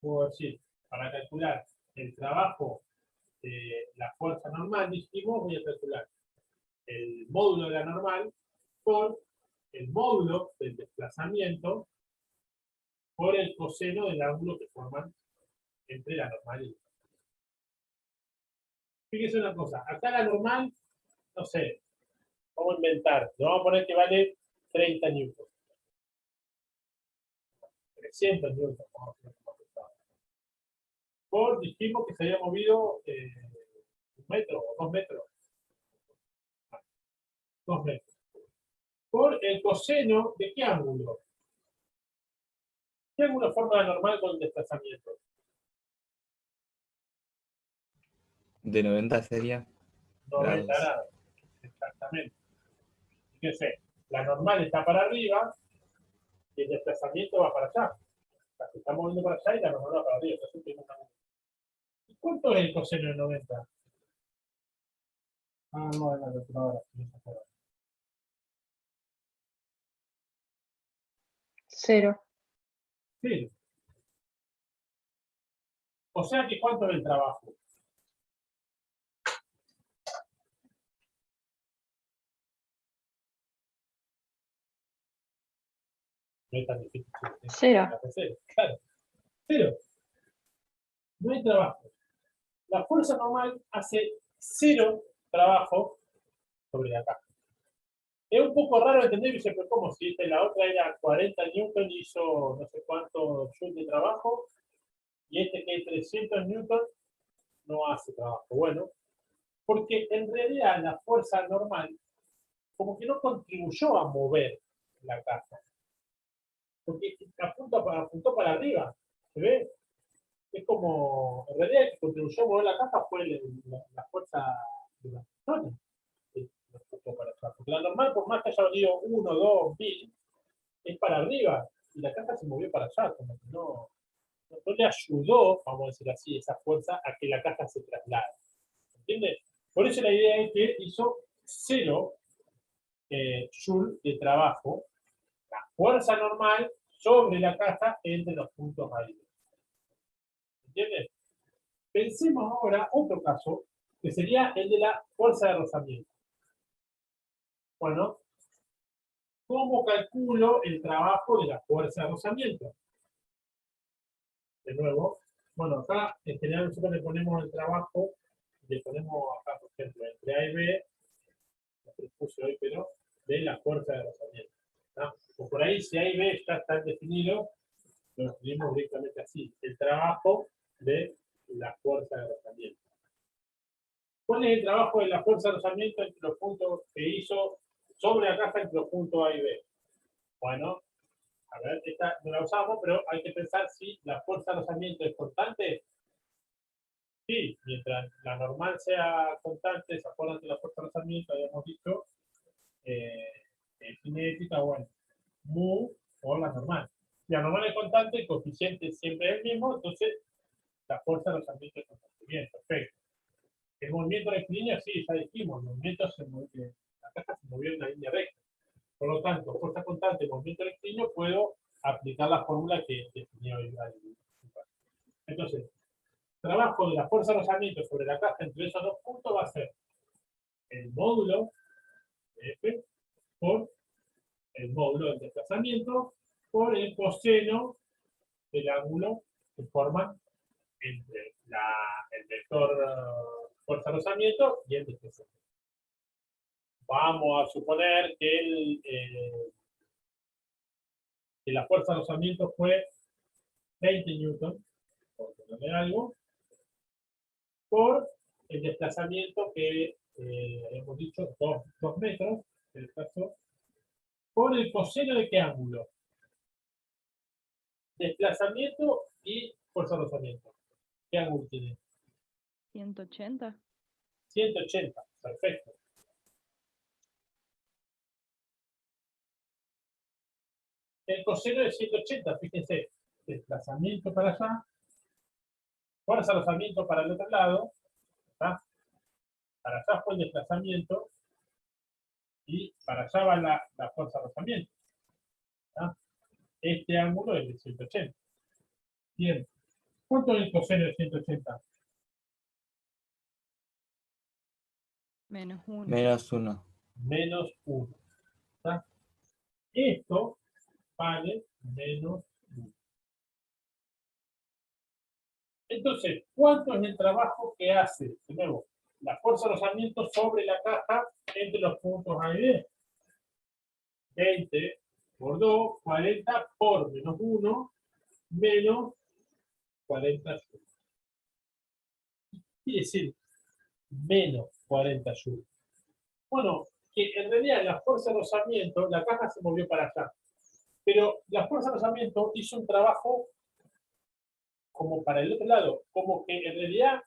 [SPEAKER 1] puedo decir, para calcular el trabajo de la fuerza normal, dijimos, voy a calcular el módulo de la normal por el módulo del desplazamiento por el coseno del ángulo que forman entre la normal y la. Fíjese una cosa, acá la normal, no sé, vamos a inventar, lo vamos a poner que vale 30 newtons, 300 newtons, por, dijimos que se había movido 1 metro o 2 metros, 2 metros, por el coseno de qué ángulo. ¿Qué ángulo forma la normal con el desplazamiento?
[SPEAKER 2] De 90 sería
[SPEAKER 1] 90
[SPEAKER 2] grados.
[SPEAKER 1] grados, exactamente. Fíjense, la normal está para arriba y el desplazamiento va para allá. O sea, se está moviendo para allá y la normal va para arriba. Entonces tenemos una. ¿Y cuánto es el coseno de 90? Ah, no, en la calculadora.
[SPEAKER 3] Cero.
[SPEAKER 1] Sí. O sea que ¿cuánto es el trabajo? No es tan difícil.
[SPEAKER 3] Cero.
[SPEAKER 1] Claro, cero. No hay trabajo. La fuerza normal hace cero trabajo sobre la caja. Es un poco raro entender, dice, pero ¿cómo? Si la otra era 40 newton y hizo no sé cuánto joule de trabajo, y este que es 300 newton no hace trabajo. Bueno, porque en realidad la fuerza normal como que no contribuyó a mover la caja. Porque apuntó para arriba, ¿se ve? Es como, en realidad el que contribuyó a mover la caja fue la fuerza de la persona. Para atrás. Porque la normal, por más que haya valido 1, 2, 1000, es para arriba. Y la caja se movió para allá, como que no le ayudó, vamos a decir así, esa fuerza a que la caja se traslade. ¿Entiendes? Por eso la idea es que hizo 0 joule de trabajo, la fuerza normal sobre la caja entre los puntos A y B. ¿Entiendes? Pensemos ahora otro caso, que sería el de la fuerza de rozamiento. Bueno, ¿cómo calculo el trabajo de la fuerza de rozamiento? De nuevo, bueno, acá en general nosotros le ponemos el trabajo, le ponemos acá, por ejemplo, entre A y B, no se puse hoy, pero de la fuerza de rozamiento. ¿No? O por ahí, si A y B ya están definidos, lo escribimos directamente así, el trabajo de la fuerza de rozamiento. ¿Cuál es el trabajo de la fuerza de rozamiento entre los puntos que hizo sobre la caja entre los puntos A y B? Bueno, a ver, esta no la usamos, pero hay que pensar si la fuerza de rozamiento es constante. Sí, mientras la normal sea constante, ¿se acuerdan de la fuerza de rozamiento? Habíamos dicho, cinética, bueno, mu o la normal. Si la normal es constante, el coeficiente siempre es el mismo, entonces la fuerza de rozamiento es constante. Bien, perfecto. El movimiento rectilíneo, sí, ya dijimos, el movimiento la caja se movió en la línea recta. Por lo tanto, fuerza constante, movimiento rectilíneo, puedo aplicar la fórmula que definió el. Entonces, trabajo de la fuerza de rozamiento sobre la caja entre esos dos puntos va a ser el módulo de F por el módulo del desplazamiento por el coseno del ángulo que forman entre el vector fuerza de rozamiento y el desplazamiento. Vamos a suponer que la fuerza de rozamiento fue 20 newton, por ponerle algo, por el desplazamiento que hemos dicho, 2 metros, en el caso, por el coseno de qué ángulo. Desplazamiento y fuerza de rozamiento. ¿Qué ángulo tiene?
[SPEAKER 3] 180.
[SPEAKER 1] 180, perfecto. El coseno de 180, fíjense, desplazamiento para allá, fuerza de rozamiento para el otro lado, ¿está? Para allá fue el desplazamiento, y para allá va la fuerza de rozamiento. ¿Tá? Este ángulo es de 180. Bien. ¿Cuánto es el coseno de 180?
[SPEAKER 3] Menos 1.
[SPEAKER 2] Menos 1.
[SPEAKER 1] Menos 1. ¿Tá? Esto vale menos 1. Entonces, ¿cuánto es el trabajo que hace, de nuevo, la fuerza de rozamiento sobre la caja entre los puntos A y B? 20 por 2, 40 por menos 1, menos 40 joules. Quiere decir menos 40 joules. Bueno, que en realidad la fuerza de rozamiento, la caja se movió para allá, pero la fuerza de rozamiento hizo un trabajo como para el otro lado, como que en realidad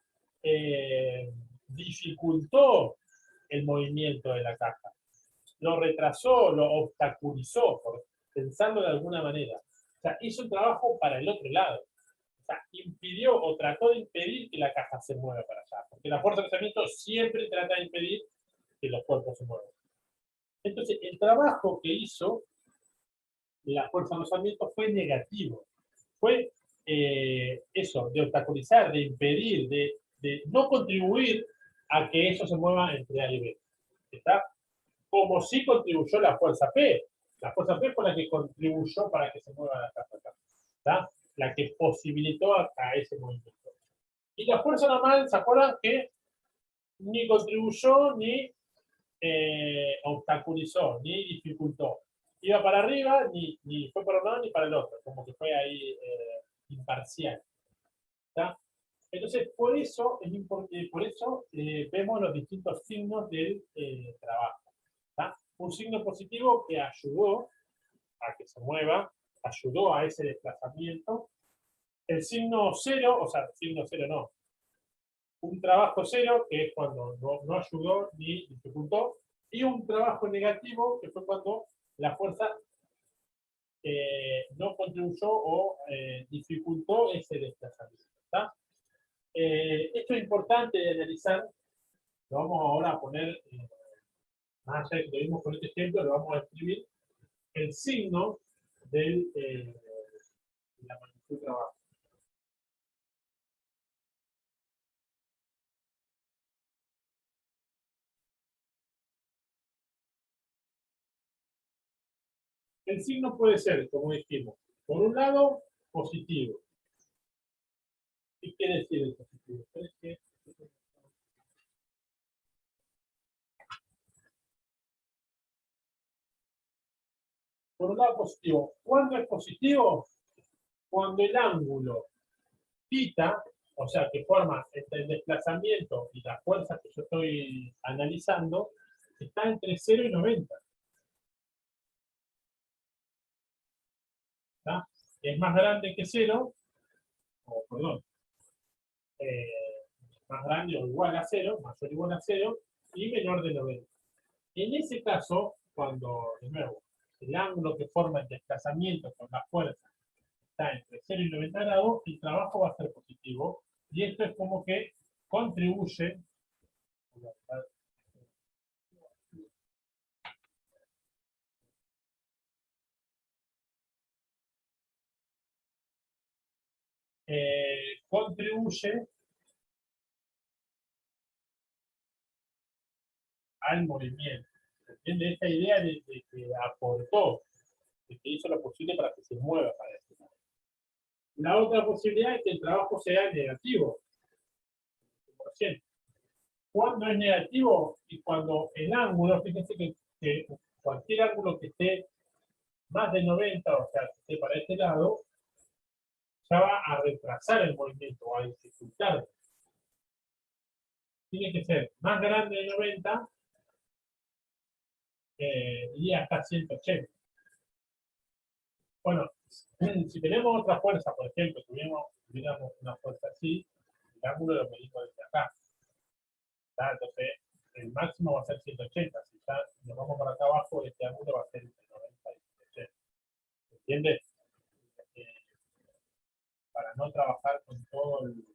[SPEAKER 1] dificultó el movimiento de la caja, lo retrasó, lo obstaculizó, por pensarlo de alguna manera. O sea, hizo un trabajo para el otro lado. O sea, impidió o trató de impedir que la caja se mueva para allá, porque la fuerza de rozamiento siempre trata de impedir que los cuerpos se muevan. Entonces, el trabajo que hizo la fuerza de rozamiento fue negativo. Fue eso, de obstaculizar, de impedir, de no contribuir a que eso se mueva entre A y B. ¿Está? Como sí contribuyó la fuerza P. La fuerza P fue la que contribuyó para que se mueva la caja acá. ¿Está? La que posibilitó a ese movimiento. Y la fuerza normal, ¿se acuerdan que ni contribuyó, ni obstaculizó, ni dificultó? Iba para arriba, ni fue para un lado ni para el otro, como que fue ahí imparcial. ¿Está? Entonces, por eso, vemos los distintos signos del trabajo. ¿Está? Un signo positivo que ayudó a que se mueva, ayudó a ese desplazamiento. El signo cero, o sea, el signo cero no. Un trabajo cero, que es cuando no ayudó ni dificultó. Y un trabajo negativo, que fue cuando la fuerza no contribuyó o dificultó ese desplazamiento. ¿Está? Esto es importante de analizar. Lo vamos ahora a poner, más allá de que lo vimos con este ejemplo, lo vamos a escribir el signo de la magnitud de trabajo. El signo puede ser, como dijimos, por un lado, positivo. ¿Qué quiere decir el positivo? Por un lado, positivo. ¿Cuándo es positivo? Cuando el ángulo θ, o sea, que forma entre el desplazamiento y la fuerza que yo estoy analizando, está entre 0 y 90. ¿Está? Es más grande que 0, o perdón, más grande o igual a 0, mayor o igual a 0, y menor de 90. En ese caso, cuando, de nuevo, el ángulo que forma el desplazamiento con la fuerza está entre 0 y 90 grados, el trabajo va a ser positivo, y esto es como que contribuye contribuye al movimiento. ¿Entiende? Esta idea de que aportó, de que hizo lo posible para que se mueva para este lado. La otra posibilidad es que el trabajo sea negativo. Cuando es negativo y cuando el ángulo, fíjense que cualquier ángulo que esté más de 90, o sea, que esté para este lado, ya va a retrasar el movimiento o a dificultar. Tiene que ser más grande de 90 y hasta 180. Bueno, si tenemos otra fuerza, por ejemplo, tuviéramos una fuerza así, el ángulo lo medimos desde acá. ¿Tá? Entonces, el máximo va a ser 180. Si ya nos vamos para acá abajo, este ángulo va a ser entre 90 y 180. ¿Entiendes? Para no trabajar con todo el...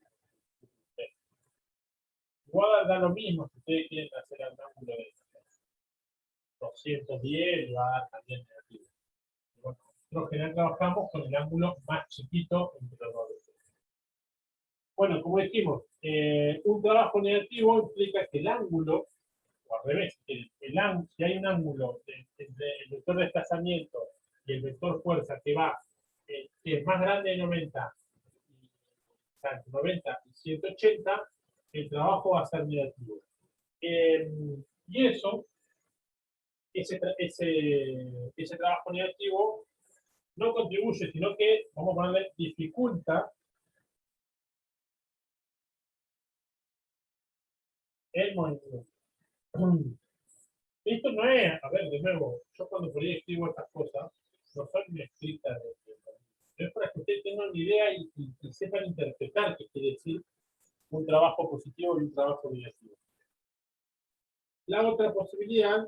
[SPEAKER 1] Igual da lo mismo si ustedes quieren hacer el ángulo de 210 le va a dar también negativo. Y bueno, nosotros en general trabajamos con el ángulo más chiquito entre los dos. Bueno, como dijimos, un trabajo negativo implica que el ángulo, o al revés, si hay un ángulo entre el vector desplazamiento y el vector fuerza que va, que es más grande de 90, o sea, entre 90 y 180, el trabajo va a ser negativo. Y ese trabajo negativo no contribuye, sino que, vamos a ponerle, dificulta el movimiento. Esto no es, a ver, de nuevo, yo cuando por ahí escribo estas cosas, no son escritas es para que ustedes tengan una idea y sepan interpretar qué quiere decir un trabajo positivo y un trabajo negativo. La otra posibilidad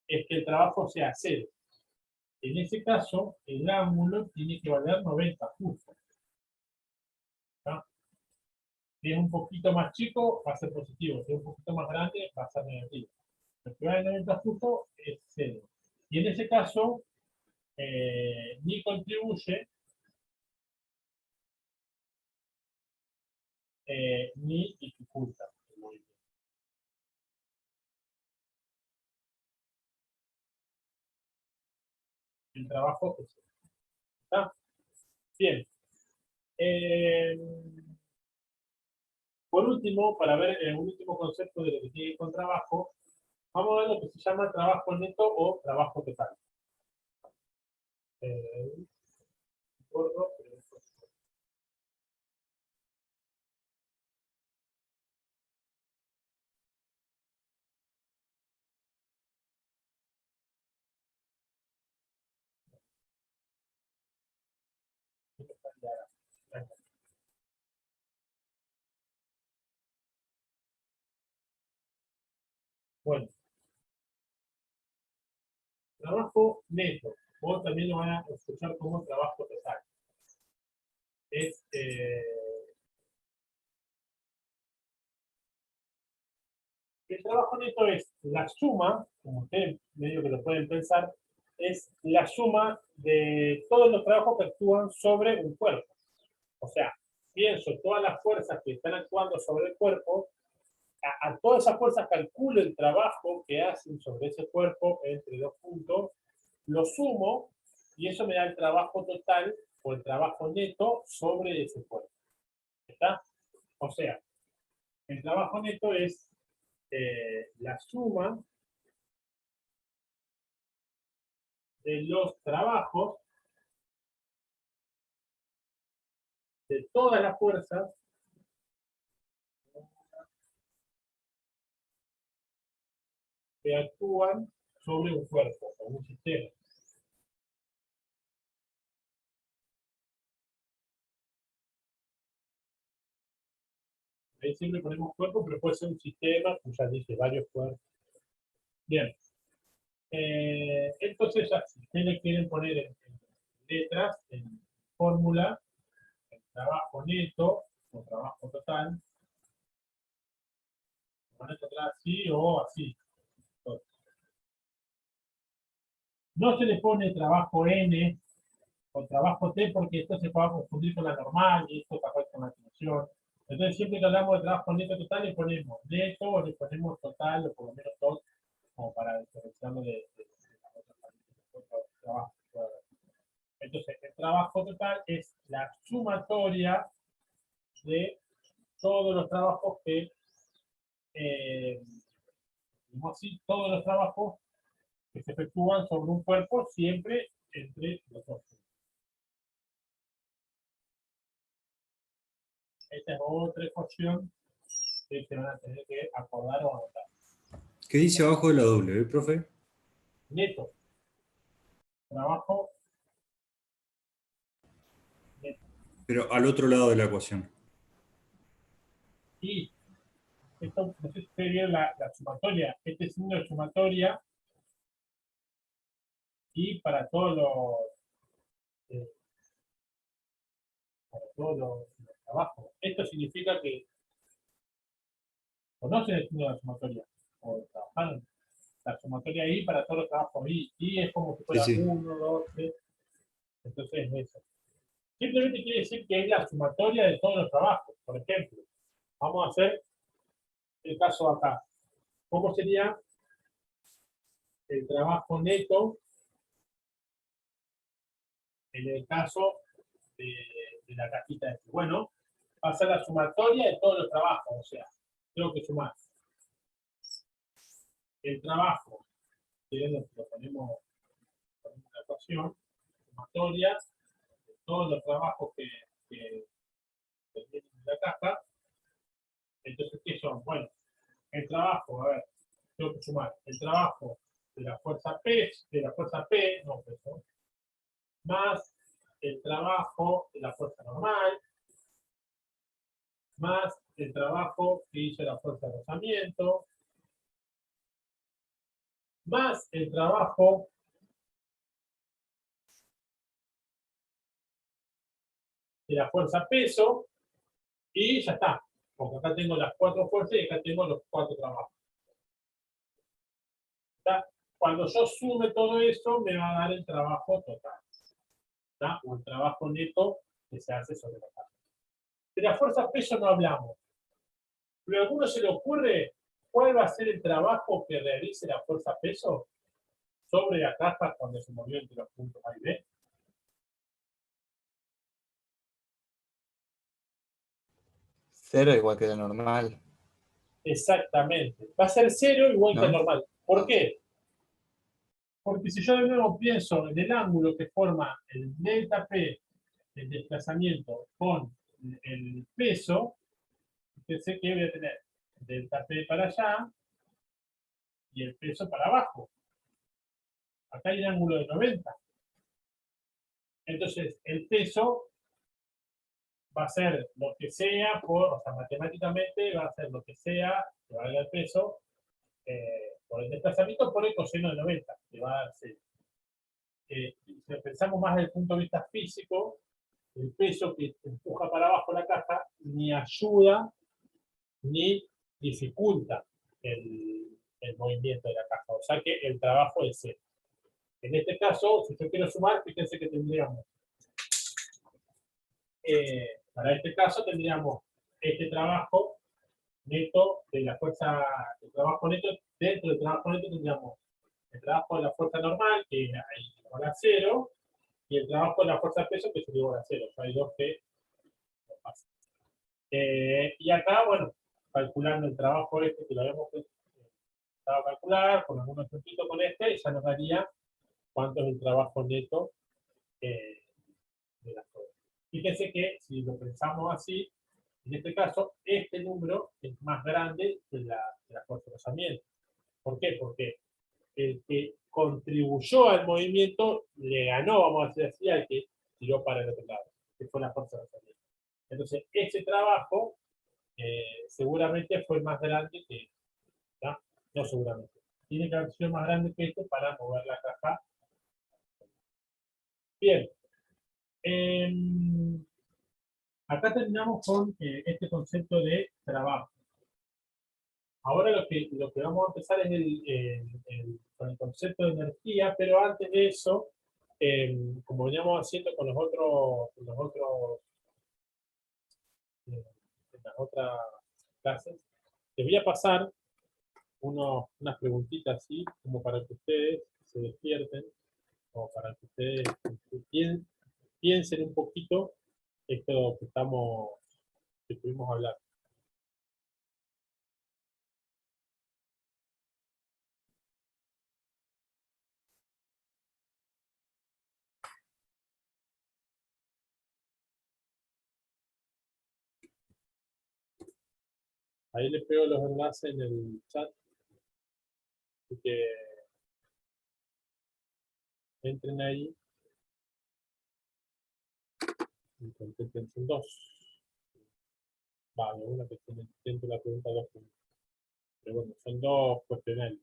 [SPEAKER 1] es que el trabajo sea cero. En ese caso, el ángulo tiene que valer 90 justo. ¿Tá? Si es un poquito más chico, va a ser positivo. Si es un poquito más grande, va a ser negativo. Lo que va de 90 justo es cero. Y en ese caso, ni contribuye, ni dificulta el movimiento. El trabajo es cero. ¿Está? Bien. Por último, para ver un último concepto de lo que tiene que ver con trabajo, vamos a ver lo que se llama trabajo neto o trabajo total. Gordo, bueno, trabajo neto, o también lo van a escuchar como trabajo total. Es, el trabajo neto es la suma, como ustedes medio que lo pueden pensar, es la suma de todos los trabajos que actúan sobre un cuerpo. O sea, pienso todas las fuerzas que están actuando sobre el cuerpo, a todas esas fuerzas calculo el trabajo que hacen sobre ese cuerpo entre dos puntos, lo sumo y eso me da el trabajo total o el trabajo neto sobre ese cuerpo. ¿Está? O sea, el trabajo neto es la suma de los trabajos de todas las fuerzas que actúan sobre un cuerpo o un sistema. Ahí siempre ponemos cuerpo, pero puede ser un sistema, pues ya dice varios cuerpos. Bien. Entonces, ya, si ustedes quieren poner en letras, en fórmula, el trabajo neto o trabajo total, van a encontrar así o así. No se le pone trabajo N o trabajo T porque esto se puede confundir con la normal y esto capaz con la función. Entonces, siempre que hablamos de trabajo neto total, le ponemos neto o le ponemos total o por lo menos dos, como para diferenciarlo de las otras trabajos. Entonces, el trabajo total es la sumatoria de todos los trabajos que, digamos así, todos los trabajos que se efectúan sobre un cuerpo siempre entre los dos. Esta es otra ecuación que se van a tener que acordar o anotar.
[SPEAKER 4] ¿Qué dice abajo de la W, profe?
[SPEAKER 1] Neto. Trabajo neto.
[SPEAKER 4] Pero al otro lado de la ecuación.
[SPEAKER 1] Y esto, no sé si ustedes vieron la sumatoria. Este signo de sumatoria y para todos los trabajos. Esto significa que conocen el signo de la sumatoria o trabajaron. la sumatoria I para todos los trabajos I. I es como si fuera
[SPEAKER 4] Sí, sí.
[SPEAKER 1] 1, 2, 3. Entonces es eso. Simplemente quiere decir que es la sumatoria de todos los trabajos. Por ejemplo, vamos a hacer el caso acá. ¿Cómo sería el trabajo neto en el caso de la cajita de este? Bueno, va a ser la sumatoria de todos los trabajos. O sea, tengo que sumar el trabajo, que lo ponemos en la ecuación, sumatoria de todos los trabajos que vienen en la caja. Entonces, ¿qué son? Bueno, el trabajo, a ver, tengo que sumar el trabajo de la fuerza P, no peso, más el trabajo de la fuerza normal, más el trabajo que hizo la fuerza de rozamiento, más el trabajo de la fuerza peso, y ya está. Porque acá tengo las 4 fuerzas y acá tengo los 4 trabajos. ¿Está? Cuando yo sume todo eso, me va a dar el trabajo total. ¿Está? O el trabajo neto que se hace sobre la caja. De la fuerza peso no hablamos. ¿Pero a alguno se le ocurre cuál va a ser el trabajo que realice la fuerza peso sobre la caja cuando se movió entre los puntos A y B?
[SPEAKER 2] 0 igual que lo normal.
[SPEAKER 1] Exactamente. Va a ser 0 igual que el
[SPEAKER 2] ¿No?
[SPEAKER 1] normal. ¿Por qué? Porque si yo de nuevo pienso en el ángulo que forma el delta P, el desplazamiento, con el peso, pensé que voy a tener delta P para allá y el peso para abajo. Acá hay un ángulo de 90. Entonces, el peso va a ser lo que sea, o sea, matemáticamente va a ser lo que sea que valga el peso por el desplazamiento por el coseno de 90, que va a dar 0. Si lo pensamos más desde el punto de vista físico, el peso que empuja para abajo la caja ni ayuda ni dificulta el movimiento de la caja. O sea que el trabajo es 0. En este caso, si yo quiero sumar, fíjense que tendríamos, para este caso tendríamos este trabajo neto de la fuerza, el trabajo neto, dentro del trabajo neto tendríamos el trabajo de la fuerza normal, que es igual a 0, y el trabajo de la fuerza de peso, que sería igual a 0. O sea, hay dos que no pasan. Y acá, bueno, calculando el trabajo este, que lo habíamos empezado a calcular, con algunos ejemplitos con este, ya nos daría cuánto es el trabajo neto de la fuerza. Fíjense que si lo pensamos así, en este caso, este número es más grande que la fuerza de rozamiento. ¿Por qué? Porque el que contribuyó al movimiento le ganó, vamos a decir así, al que tiró para el otro lado, que fue la fuerza de rozamiento. Entonces, ese trabajo seguramente fue más grande que este, ¿no? No seguramente. Tiene que haber sido más grande que este para mover la caja. Bien. Acá terminamos con este concepto de trabajo. Ahora lo que vamos a empezar es con el concepto de energía, pero antes de eso, como veníamos haciendo con los otros en las otras clases, les voy a pasar unas preguntitas así, como para que ustedes se despierten, o para que ustedes piensen un poquito esto que estuvimos hablando. Ahí les pego los enlaces en el chat, así que entren ahí y contesten, son dos. Vale, una que tiene dentro de la pregunta 2 puntos. Pero bueno, son dos cuestionarios.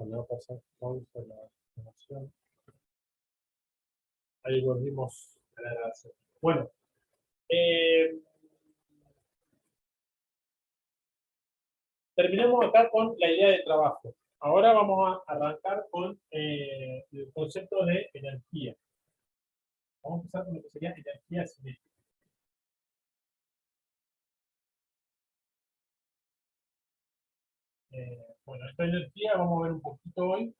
[SPEAKER 1] Cuando va a pasar pausa la animación. Ahí volvimos a la grabación. Bueno, terminamos acá con la idea de trabajo. Ahora vamos a arrancar con el concepto de energía. Vamos a empezar con lo que sería energía cinética. Bueno, esta energía vamos a ver un poquito hoy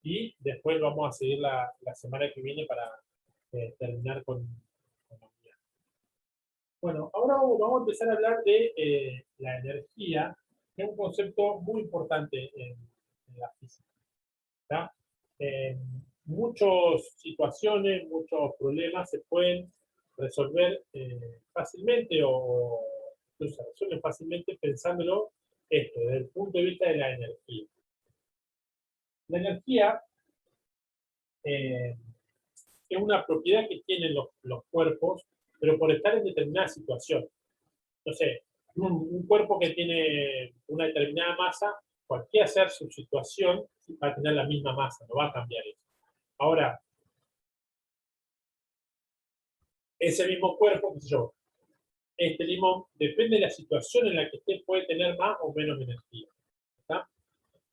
[SPEAKER 1] y después vamos a seguir la semana que viene para terminar con la unidad. Bueno, ahora vamos a empezar a hablar de la energía, que es un concepto muy importante en la física. ¿Tá? Muchas situaciones, muchos problemas se pueden resolver fácilmente o se resuelven fácilmente pensándolo esto, desde el punto de vista de la energía. La energía es una propiedad que tienen los cuerpos, pero por estar en determinada situación. No sé, un cuerpo que tiene una determinada masa, cualquiera sea su situación, va a tener la misma masa, no va a cambiar eso. Ahora, ese mismo cuerpo, qué sé yo, este limón, depende de la situación en la que esté, puede tener más o menos energía. ¿Está?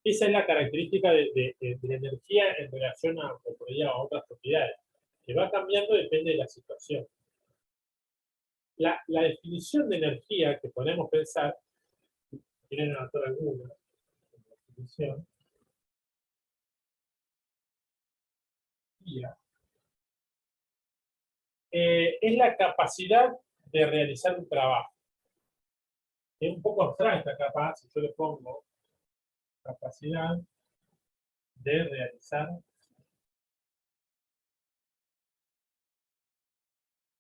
[SPEAKER 1] Esa es la característica de la energía en relación a otras propiedades, que va cambiando depende de la situación. La definición de energía que podemos pensar, quieren anotar alguna definición, es la capacidad de realizar un trabajo. Es un poco abstracta, capaz, si yo le pongo capacidad de realizar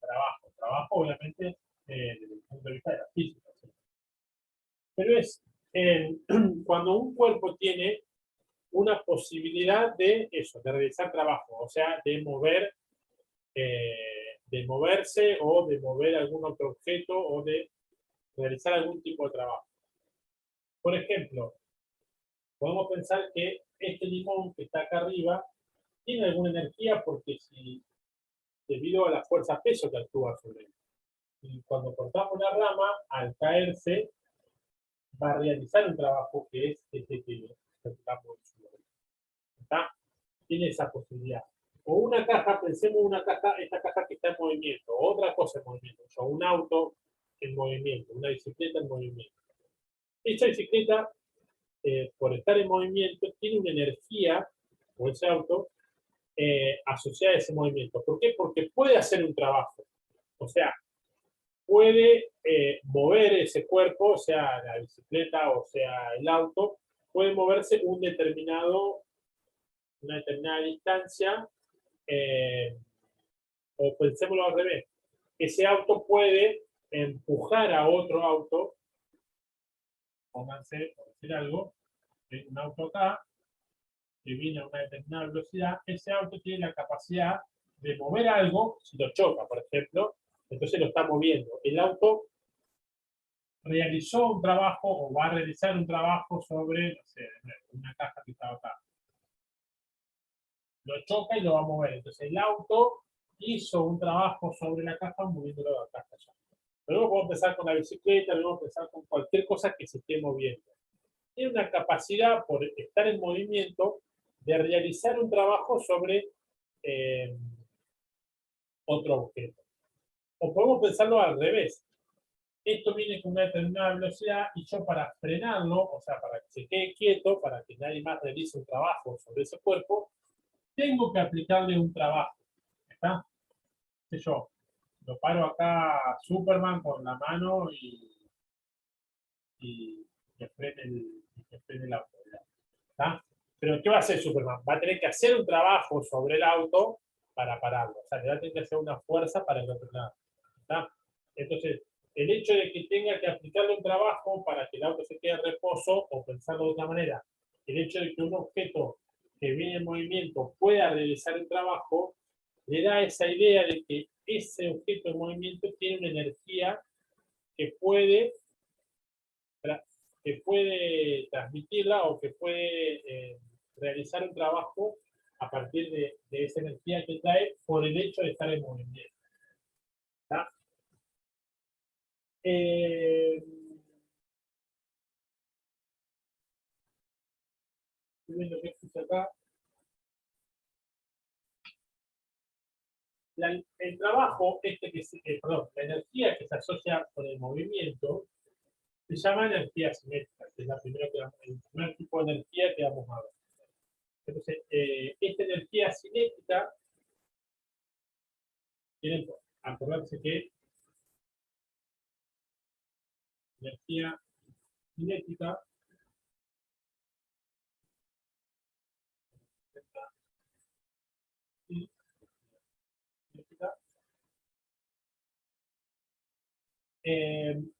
[SPEAKER 1] trabajo. Trabajo, obviamente, desde el punto de vista de la física. ¿Sí? Pero es cuando un cuerpo tiene una posibilidad de eso, de realizar trabajo, o sea, de moverse o de mover algún otro objeto o de realizar algún tipo de trabajo. Por ejemplo, podemos pensar que este limón que está acá arriba tiene alguna energía porque debido a la fuerza peso que actúa sobre él. Y cuando cortamos la rama, al caerse, va a realizar un trabajo que es este que cortamos. ¿Está? Tiene esa posibilidad. O una caja, pensemos una caja, esta caja que está en movimiento, o otra cosa en movimiento, o un auto en movimiento, una bicicleta en movimiento. Esa bicicleta, por estar en movimiento, tiene una energía, o ese auto, asociada a ese movimiento. ¿Por qué? Porque puede hacer un trabajo. O sea, puede mover ese cuerpo, o sea, la bicicleta, o sea, el auto, puede moverse una determinada distancia, o pensémoslo al revés. Ese auto puede empujar a otro auto, pónganse, por decir algo, un auto acá, que viene a una determinada velocidad, ese auto tiene la capacidad de mover algo, si lo choca, por ejemplo, entonces lo está moviendo. El auto realizó un trabajo o va a realizar un trabajo sobre, no sé, una caja que estaba acá. Lo choca y lo va a mover. Entonces el auto hizo un trabajo sobre la caja moviéndolo de acá hasta allá. Luego podemos empezar con la bicicleta, luego empezar con cualquier cosa que se esté moviendo. Tiene una capacidad, por estar en movimiento, de realizar un trabajo sobre otro objeto. O podemos pensarlo al revés. Esto viene con una determinada velocidad y yo para frenarlo, o sea, para que se quede quieto, para que nadie más realice un trabajo sobre ese cuerpo, tengo que aplicarle un trabajo. ¿Está? Yo lo paro acá a Superman con la mano y que frene el auto. ¿Está? Pero ¿qué va a hacer Superman? Va a tener que hacer un trabajo sobre el auto para pararlo. O sea, le va a tener que hacer una fuerza para el otro lado. ¿Está? Entonces, el hecho de que tenga que aplicarle un trabajo para que el auto se quede en reposo, o pensarlo de otra manera, el hecho de que un objeto que viene en movimiento pueda realizar el trabajo, le da esa idea de que ese objeto en movimiento tiene una energía que puede transmitirla o que puede realizar un trabajo a partir de esa energía que trae por el hecho de estar en movimiento. ¿Está? Estoy viendo qué puse acá. El trabajo, la energía que se asocia con el movimiento, se llama energía cinética, que es el primer tipo de energía que vamos a ver. Entonces, esta energía cinética, tienen que acordarse que energía cinética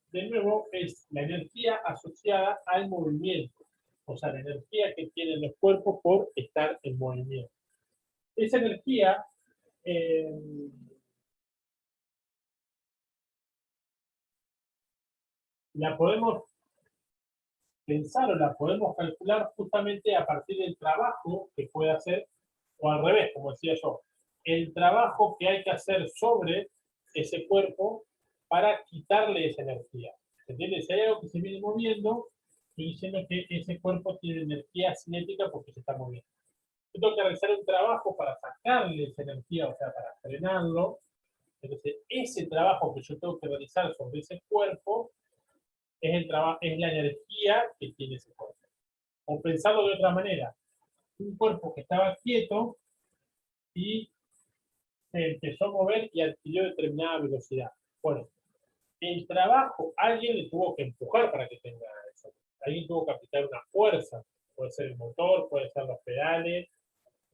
[SPEAKER 1] de nuevo, es la energía asociada al movimiento, o sea, la energía que tienen los cuerpos por estar en movimiento. Esa energía la podemos pensar o la podemos calcular justamente a partir del trabajo que puede hacer, o al revés, como decía yo, el trabajo que hay que hacer sobre ese cuerpo para quitarle esa energía. ¿Se entiende? Si hay algo que se viene moviendo, estoy diciendo que ese cuerpo tiene energía cinética porque se está moviendo. Yo tengo que realizar un trabajo para sacarle esa energía, o sea, para frenarlo. Entonces, ese trabajo que yo tengo que realizar sobre ese cuerpo es la energía que tiene ese cuerpo. O pensarlo de otra manera, un cuerpo que estaba quieto y se empezó a mover y adquirió determinada velocidad. Bueno, el trabajo, alguien le tuvo que empujar para que tenga eso. Alguien tuvo que aplicar una fuerza. Puede ser el motor, puede ser los pedales,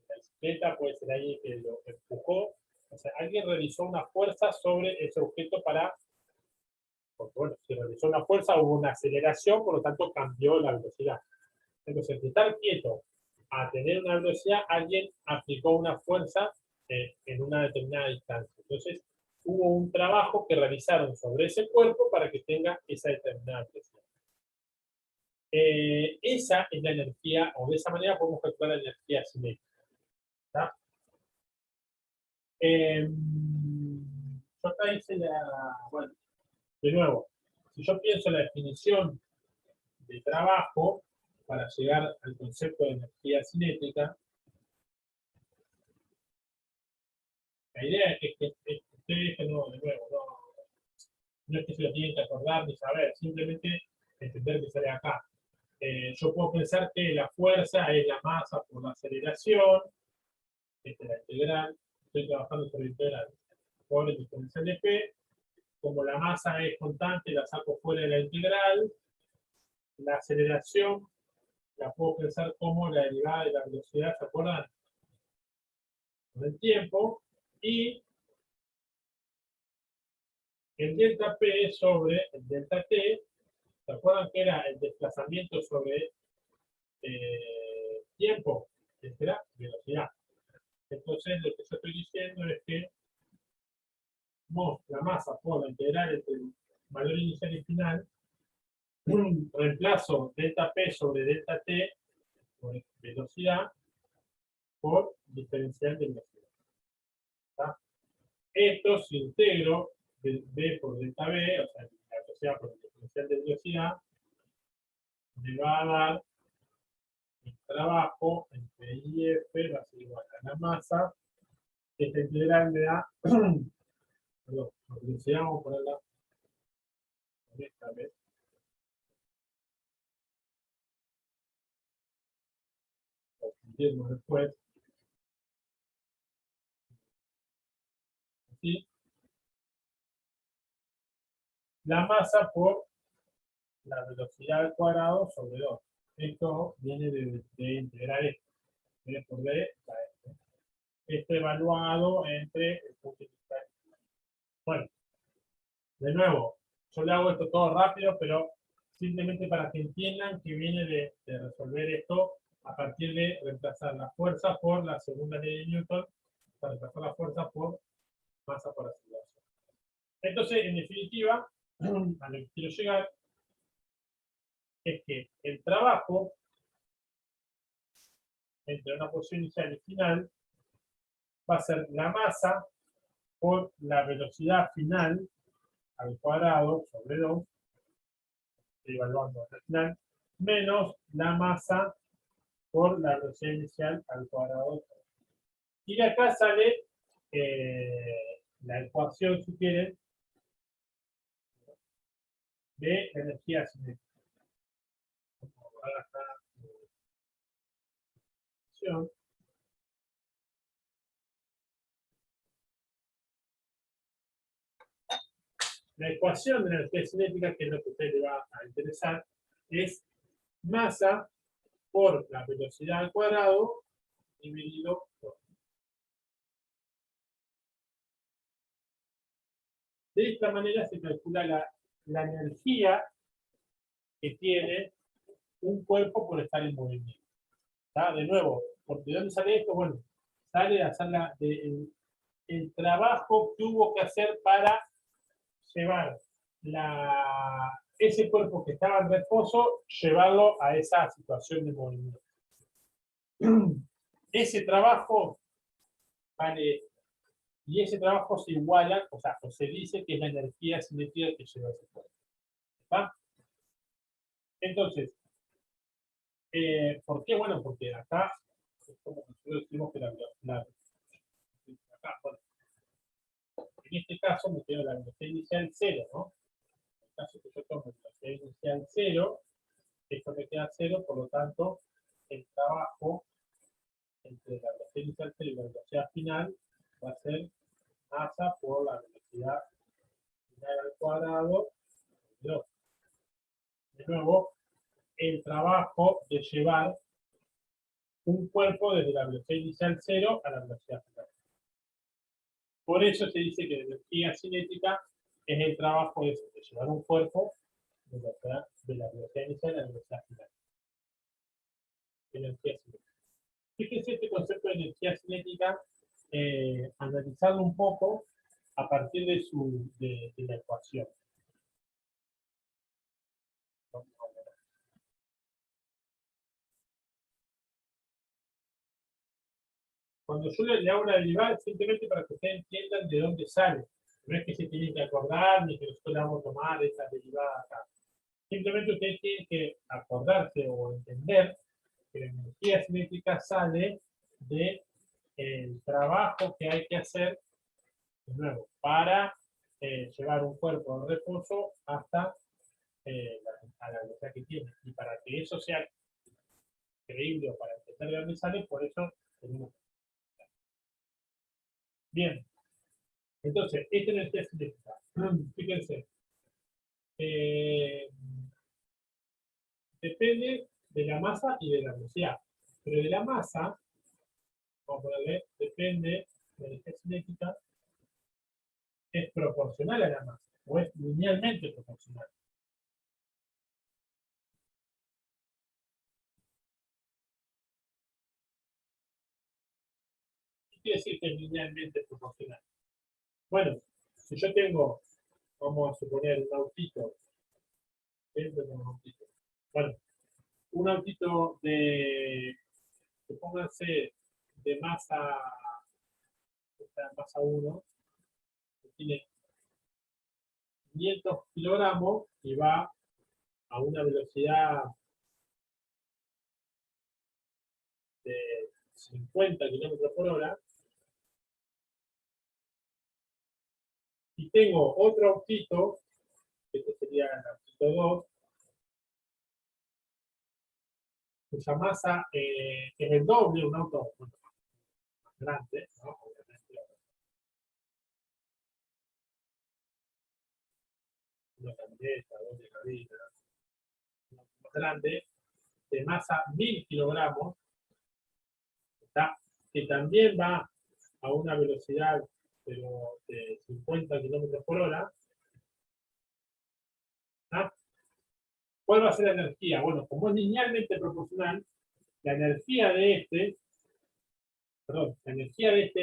[SPEAKER 1] la bicicleta, puede ser alguien que lo empujó. O sea, alguien realizó una fuerza sobre ese objeto porque bueno, si realizó una fuerza hubo una aceleración, por lo tanto cambió la velocidad. Entonces, de estar quieto a tener una velocidad, alguien aplicó una fuerza en una determinada distancia. Entonces, hubo un trabajo que realizaron sobre ese cuerpo para que tenga esa determinada velocidad. Esa es la energía, o de esa manera podemos calcular la energía cinética. ¿Está? Yo acá hice bueno, de nuevo, si yo pienso en la definición de trabajo para llegar al concepto de energía cinética, la idea es que ustedes, de nuevo, no es que se lo tienen que acordar ni saber, simplemente entender que sale acá. Yo puedo pensar que la fuerza es la masa por la aceleración, esta es la integral, estoy trabajando sobre la integral, por el diferencial de P, como la masa es constante, la saco fuera de la integral, la aceleración la puedo pensar como la derivada de la velocidad, ¿se acuerdan? Con el tiempo, y el delta P sobre el delta T, ¿se acuerdan que era el desplazamiento sobre tiempo? Esta era velocidad. Entonces, lo que yo estoy diciendo es que la masa por la integral entre el valor inicial y final, reemplazo delta P sobre delta T por velocidad por diferencial de velocidad. ¿Está? Esto se integro del B por delta B, o sea, la velocidad por el diferencial de velocidad, me va a dar el trabajo entre I y F va a ser igual a la masa. Esta integral me da, perdón, la velocidad vamos a ponerla en esta vez. Lo entiendo después. ¿Sí? La masa por la velocidad al cuadrado sobre 2. Esto viene de integrar esto. B por D da esto. Esto evaluado entre el punto inicial. Bueno, de nuevo, yo le hago esto todo rápido, pero simplemente para que entiendan que viene de resolver esto a partir de reemplazar la fuerza por la segunda ley de Newton, para reemplazar la fuerza por masa por aceleración. Entonces, en definitiva, a lo que quiero llegar es que el trabajo entre una posición inicial y final va a ser la masa por la velocidad final al cuadrado sobre 2, estoy evaluando al final, menos la masa por la velocidad inicial al cuadrado. Y de acá sale la ecuación, si quieren, de la energía cinética. Vamos a borrar acá la ecuación. La ecuación de la energía cinética, que es lo que a usted le va a interesar, es masa por la velocidad al cuadrado dividido por. De esta manera se calcula la energía que tiene un cuerpo por estar en movimiento. ¿Está? De nuevo, ¿de dónde sale esto? Bueno, sale de hacer el trabajo que hubo que hacer para llevar ese cuerpo que estaba en reposo, llevarlo a esa situación de movimiento. Ese trabajo vale, y ese trabajo se iguala, o sea, se dice que es la energía cinética que lleva ese cuerpo. ¿Está? Entonces, ¿por qué? Bueno, porque acá es como nosotros decimos que acá, bueno, en este caso me quedo la velocidad inicial 0, ¿no? En el caso que yo tomo la velocidad inicial 0, esto me queda 0, por lo tanto, el trabajo entre la velocidad inicial 0 y la velocidad final va a ser masa por la velocidad final al cuadrado de 2. De nuevo, el trabajo de llevar un cuerpo desde la velocidad inicial 0 a la velocidad final. Por eso se dice que la energía cinética es el trabajo de llevar un cuerpo de la velocidad inicial a la velocidad final. Energía cinética. Fíjense este concepto de energía cinética, analizarlo un poco a partir de la ecuación. Cuando yo le hago una derivada, simplemente para que ustedes entiendan de dónde sale. No es que se tienen que acordar ni que nosotros le vamos a tomar esa derivada acá. Simplemente ustedes tienen que acordarse o entender que la energía cinética sale del trabajo que hay que hacer, de nuevo, para llevar un cuerpo de reposo hasta a la velocidad que tiene. Y para que eso sea creíble o para entender de dónde sale, por eso tenemos. Bien, entonces, esta energía cinética, fíjense, depende de la masa y de la velocidad. Pero de la masa, vamos a ponerle, depende de la energía cinética, es proporcional a la masa, o es linealmente proporcional. ¿Qué quiere decir que es linealmente proporcional? Bueno, si yo tengo, vamos a suponer, un autito, bueno, un autito supónganse, de masa 1, que tiene 500 kilogramos y va a una velocidad de 50 kilómetros por hora, y tengo otro autito, este sería el autito 2, cuya masa es el doble de un auto más grande, ¿no? Obviamente, una camioneta, doble cabina, más grande, de masa 1000 kilogramos, ¿está? Que también va a una velocidad de 50 kilómetros por hora. ¿Está? ¿Cuál va a ser la energía? Bueno, como es linealmente proporcional, la energía de este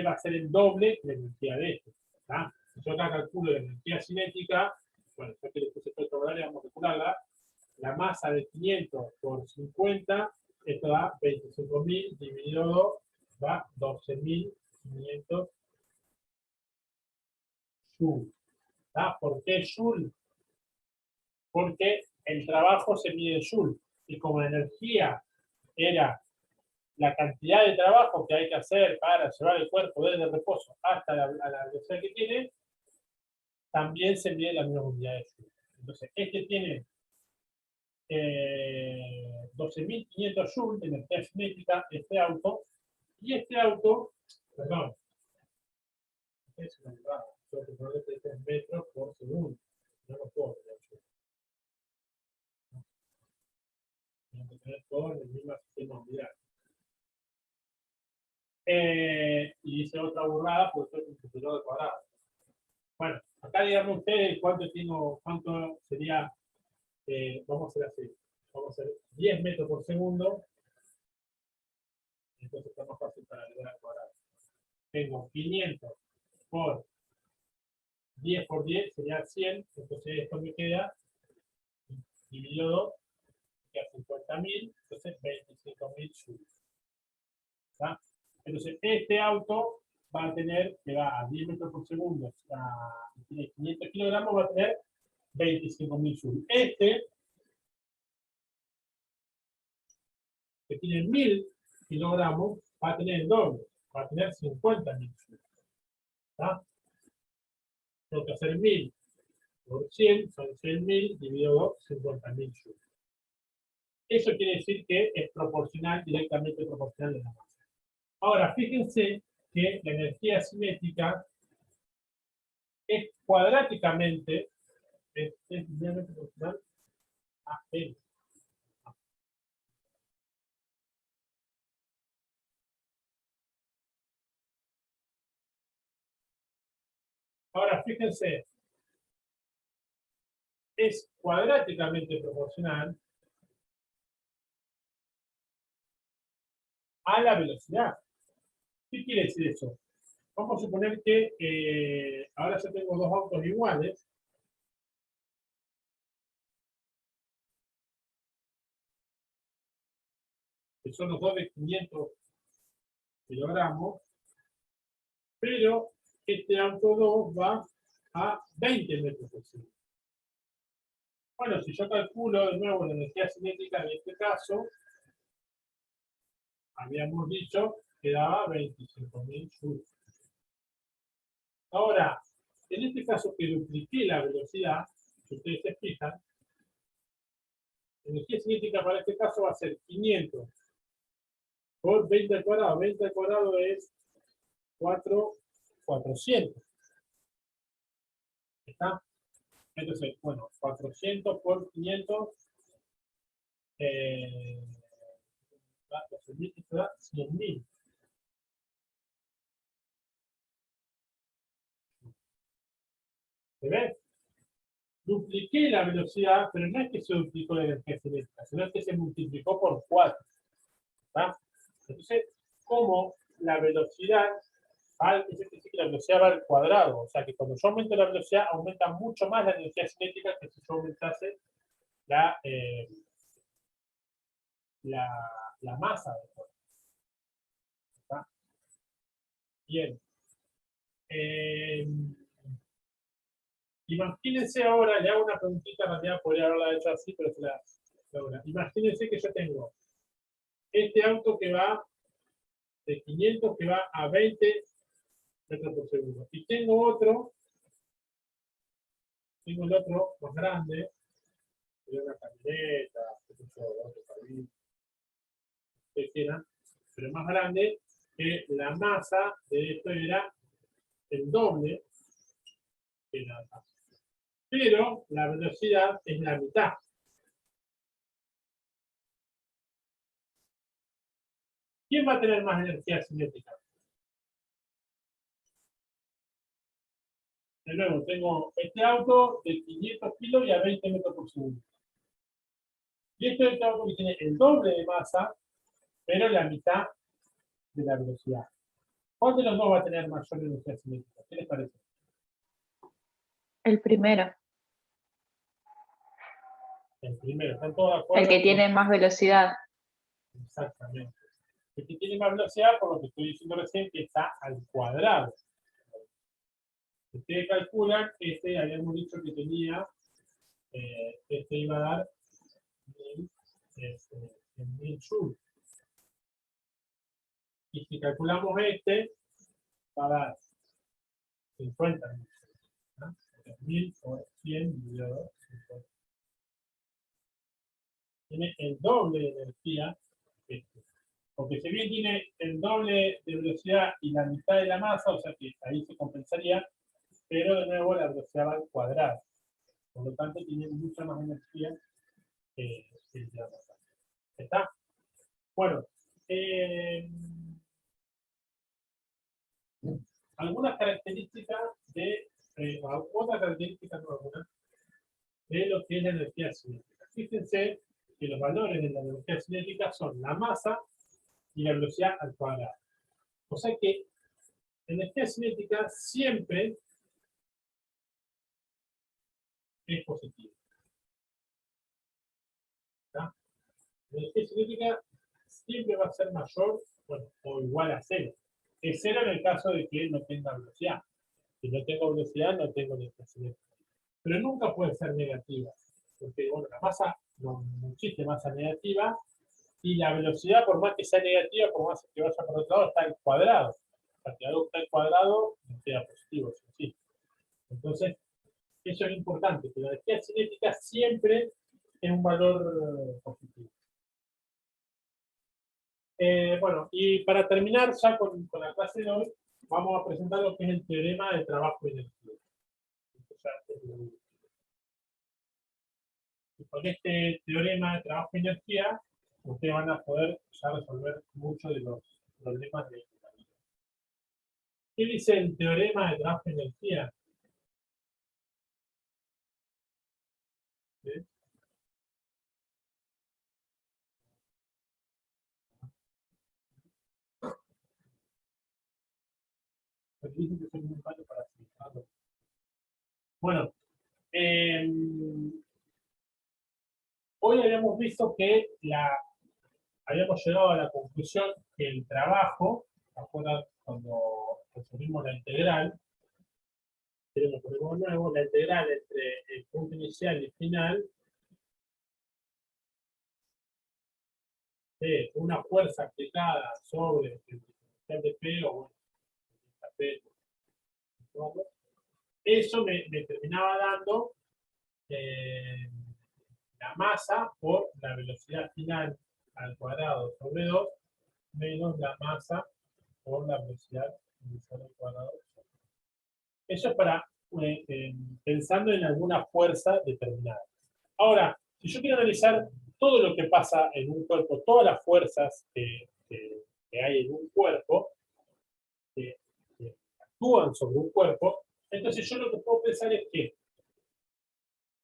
[SPEAKER 1] va a ser el doble de la energía de este. ¿Está? Si yo acá calculo la energía cinética, bueno, ya que le puse todo otro valor, vamos a calcularla. La masa de 500 por 50 Esto da 25.000 dividido 2, da 12.500 joules. ¿Tá? ¿Por qué joule? Porque el trabajo se mide en joule. Y como la energía era la cantidad de trabajo que hay que hacer para llevar el cuerpo desde el reposo hasta la velocidad que tiene, también se mide la misma unidad de joule. Entonces, este tiene 12.500 joules de energía cinética, este auto, y este auto, perdón, es una elevada, tengo que ponerle 3 metros por segundo, no lo puedo tener yo. Tengo que tener todo en el mismo sistema unidad. Y hice otra burrada porque estoy con computador de cuadrado. Bueno, acá díganme ustedes cuánto sería, vamos a hacer así, vamos a hacer 10 metros por segundo, entonces está más fácil para elevar al cuadrado. Tengo 500 por 10 por 10 sería 100, entonces esto me queda dividido 2, queda 50.000, entonces 25.000 joules. ¿Está? Entonces este auto va a tener, que va a 10 metros por segundo, tiene 500 kilogramos, va a tener 25.000 joules. Este, que tiene 1.000 kilogramos, va a tener el doble, va a tener 50.000 joules. ¿Está? Tengo que hacer 1.000 por 100, son 100.000, dividido 2, 50.000 joules. Eso quiere decir que es proporcional, directamente proporcional de la masa. Ahora, fíjense que la energía cinética es cuadráticamente, es linealmente proporcional a L. Ahora, fíjense, es cuadráticamente proporcional a la velocidad. ¿Qué quiere decir eso? Vamos a suponer que ahora yo tengo dos autos iguales. Que son los dos de 500 kilogramos. Pero este auto 2 va a 20 metros por segundo. Bueno, si yo calculo de nuevo la energía cinética en este caso, habíamos dicho que daba 25.000 joules. Ahora, en este caso que dupliqué la velocidad, si ustedes se fijan, la energía cinética para este caso va a ser 500 por 20 al cuadrado. 20 al cuadrado es 400. ¿Está? Entonces, bueno, 400 por 500 da 100.000. ¿Se ve? Dupliqué la velocidad, pero no es que se duplicó la energía cinética, sino que se multiplicó por 4. ¿Está? Entonces, como la velocidad, es decir, que la velocidad va al cuadrado, o sea que cuando yo aumento la velocidad, aumenta mucho más la energía cinética que si yo aumentase la masa del cuerpo. ¿Está? Bien. Imagínense ahora, le hago una preguntita, en realidad podría haberla hecho así, pero se la hago. Imagínense que yo tengo este auto que va de 500 que va a 20 metros por segundo. Y tengo el otro más grande, una camioneta, otro carril, ustedes quieran, pero más grande, que la masa de esto era el doble de la masa. Pero la velocidad es la mitad. ¿Quién va a tener más energía cinética? De nuevo, tengo este auto de 500 kilos y a 20 metros por segundo. Y este auto que tiene el doble de masa, pero la mitad de la velocidad. ¿Cuál de los dos va a tener mayor energía cinética? ¿Qué les parece?
[SPEAKER 5] El primero,
[SPEAKER 1] El primero, ¿están todos de acuerdo?
[SPEAKER 5] el que tiene más velocidad.
[SPEAKER 1] Exactamente. El que tiene más velocidad, por lo que estoy diciendo recién, que está al cuadrado. Si ustedes calculan, habíamos dicho que tenía, este iba a dar 1000 joules. Y si calculamos va a dar 50 mil. ¿No? 1000 por 100 dividido 2. Tiene el doble de energía que este. Porque si bien tiene el doble de velocidad y la mitad de la masa, o sea que ahí se compensaría, pero de nuevo la velocidad va al cuadrado. Por lo tanto, tiene mucha más energía que la masa. ¿Está? Bueno, algunas características otras características no algunas, de lo que es la energía cinética. Fíjense que los valores de la energía cinética son la masa y la velocidad al cuadrado. O sea que la energía cinética siempre es positiva. ¿Está? La energía cinética siempre va a ser mayor, bueno, o igual a cero. Es cero en el caso de que no tenga velocidad. Si no tengo velocidad, no tengo energía cinética. Pero nunca puede ser negativa. Porque, bueno, la masa, no existe masa negativa, y la velocidad, por más que sea negativa, por más que vaya por otro lado, está al cuadrado. Para que algo está al cuadrado, no sea positivo, ¿sí? Entonces, eso es importante, que la energía cinética siempre es un valor positivo. Bueno, y para terminar ya con la clase de hoy, vamos a presentar lo que es el teorema de trabajo y energía. Y con este teorema de trabajo y energía, ustedes van a poder ya resolver muchos de los problemas de la vida. ¿Qué dice el teorema de trabajo y energía? ¿Sí? Porque dicen que soy muy malo para explicarlo. Bueno, hoy habíamos visto que habíamos llegado a la conclusión que el trabajo, ¿se acuerdan cuando resolvimos la integral? Lo ponemos nuevo, la integral entre el punto inicial y final de una fuerza aplicada sobre el diferencial de P o bueno, P, eso me terminaba dando la masa por la velocidad final al cuadrado sobre 2 menos la masa por la velocidad inicial al cuadrado. Eso es para pensando en alguna fuerza determinada. Ahora, si yo quiero analizar todo lo que pasa en un cuerpo, todas las fuerzas que hay en un cuerpo, que actúan sobre un cuerpo, entonces yo lo que puedo pensar es que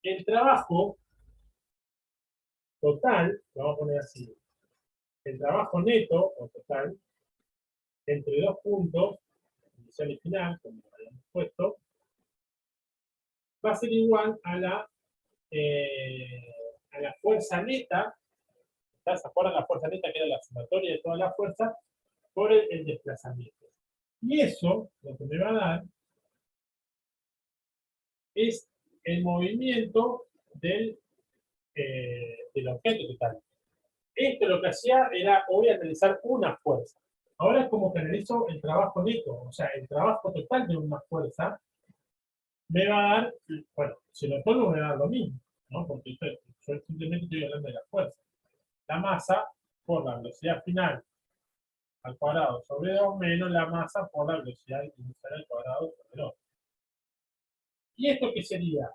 [SPEAKER 1] el trabajo total, lo vamos a poner así, el trabajo neto o total, entre dos puntos, inicial y final, como lo habíamos puesto, va a ser igual a la fuerza neta. ¿Se acuerdan la fuerza neta que era la sumatoria de toda la fuerza por el desplazamiento? Y eso, lo que me va a dar, es el movimiento del objeto total. Esto lo que hacía era, voy a analizar una fuerza. Ahora es como que analizo el trabajo neto, o sea, el trabajo total de una fuerza me va a dar, bueno, si lo pongo me va a dar lo mismo, ¿no? Porque yo simplemente estoy hablando de la fuerza. La masa por la velocidad final al cuadrado sobre 2 menos la masa por la velocidad inicial al cuadrado sobre 2. ¿Y esto qué sería?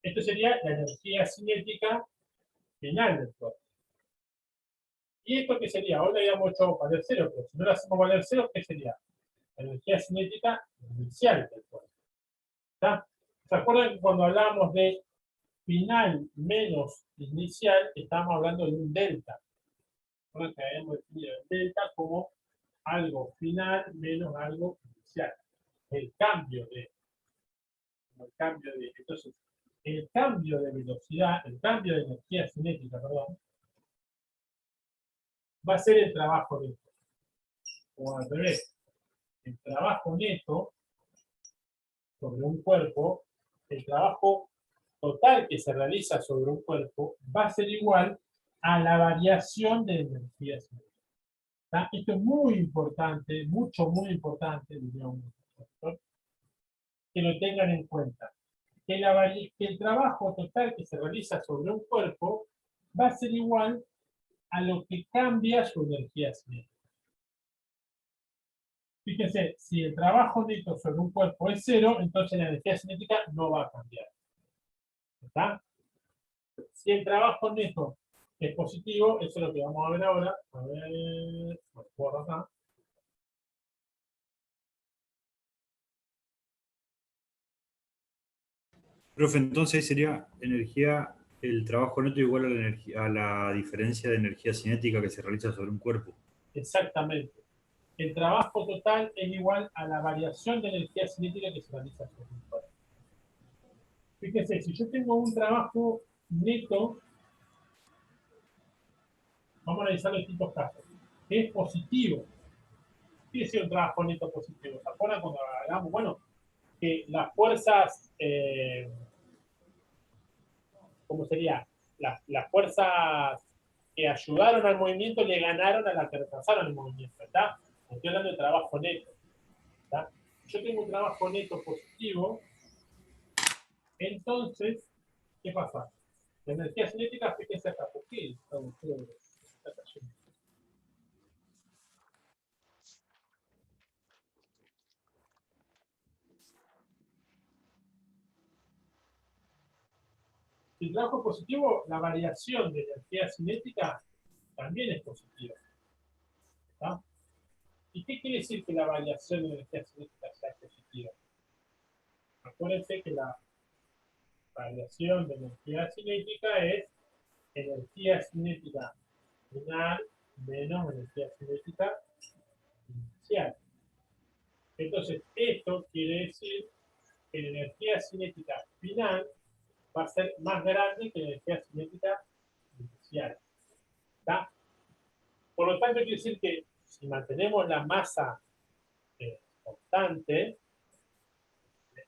[SPEAKER 1] Esto sería la energía cinética final del cuerpo. ¿Y esto qué sería? Ahora le habíamos hecho valer 0, pero si no lo hacemos valer 0, ¿qué sería? La energía cinética inicial del cuerpo. ¿Está? ¿Se acuerdan que cuando hablábamos de final menos inicial, estábamos hablando de un delta? ¿Recuerdan que habíamos definido el delta como algo final menos algo inicial? El cambio de. Entonces, el cambio de velocidad, el cambio de energía cinética, perdón, va a ser el trabajo neto. O al revés, el trabajo neto sobre un cuerpo, el trabajo total que se realiza sobre un cuerpo va a ser igual a la variación de energía cinética. Esto es muy importante, muy importante, diría un profesor, que lo tengan en cuenta. Que el trabajo total que se realiza sobre un cuerpo va a ser igual a lo que cambia su energía cinética. Fíjense, si el trabajo neto sobre un cuerpo es 0, entonces la energía cinética no va a cambiar. ¿Está? Si el trabajo neto es positivo, eso es lo que vamos a ver ahora. A ver, por acá.
[SPEAKER 4] Profe, entonces sería energía, el trabajo neto igual a la, energía, a la diferencia de energía cinética que se realiza sobre un cuerpo.
[SPEAKER 1] Exactamente. El trabajo total es igual a la variación de energía cinética que se realiza sobre un cuerpo. Fíjense, si yo tengo un trabajo neto, vamos a analizar los distintos casos, que es positivo. ¿Qué quiere decir un trabajo neto positivo? ¿Se acuerdan cuando hablamos? Bueno, que las fuerzas, ¿cómo sería? Las fuerzas que ayudaron al movimiento le ganaron a las que retrasaron el movimiento, ¿verdad? Estoy hablando de trabajo neto, ¿verdad? Yo tengo un trabajo neto positivo, entonces, ¿qué pasa? La energía cinética, fíjense acá, ¿por qué? Está cayendo. Si el trabajo es positivo, la variación de energía cinética también es positiva. ¿Está? ¿Y qué quiere decir que la variación de energía cinética sea positiva? Acuérdense que la variación de energía cinética es energía cinética final menos energía cinética inicial. Entonces, esto quiere decir que la energía cinética final va a ser más grande que la energía cinética inicial. ¿Está? Por lo tanto, quiere decir que si mantenemos la masa constante,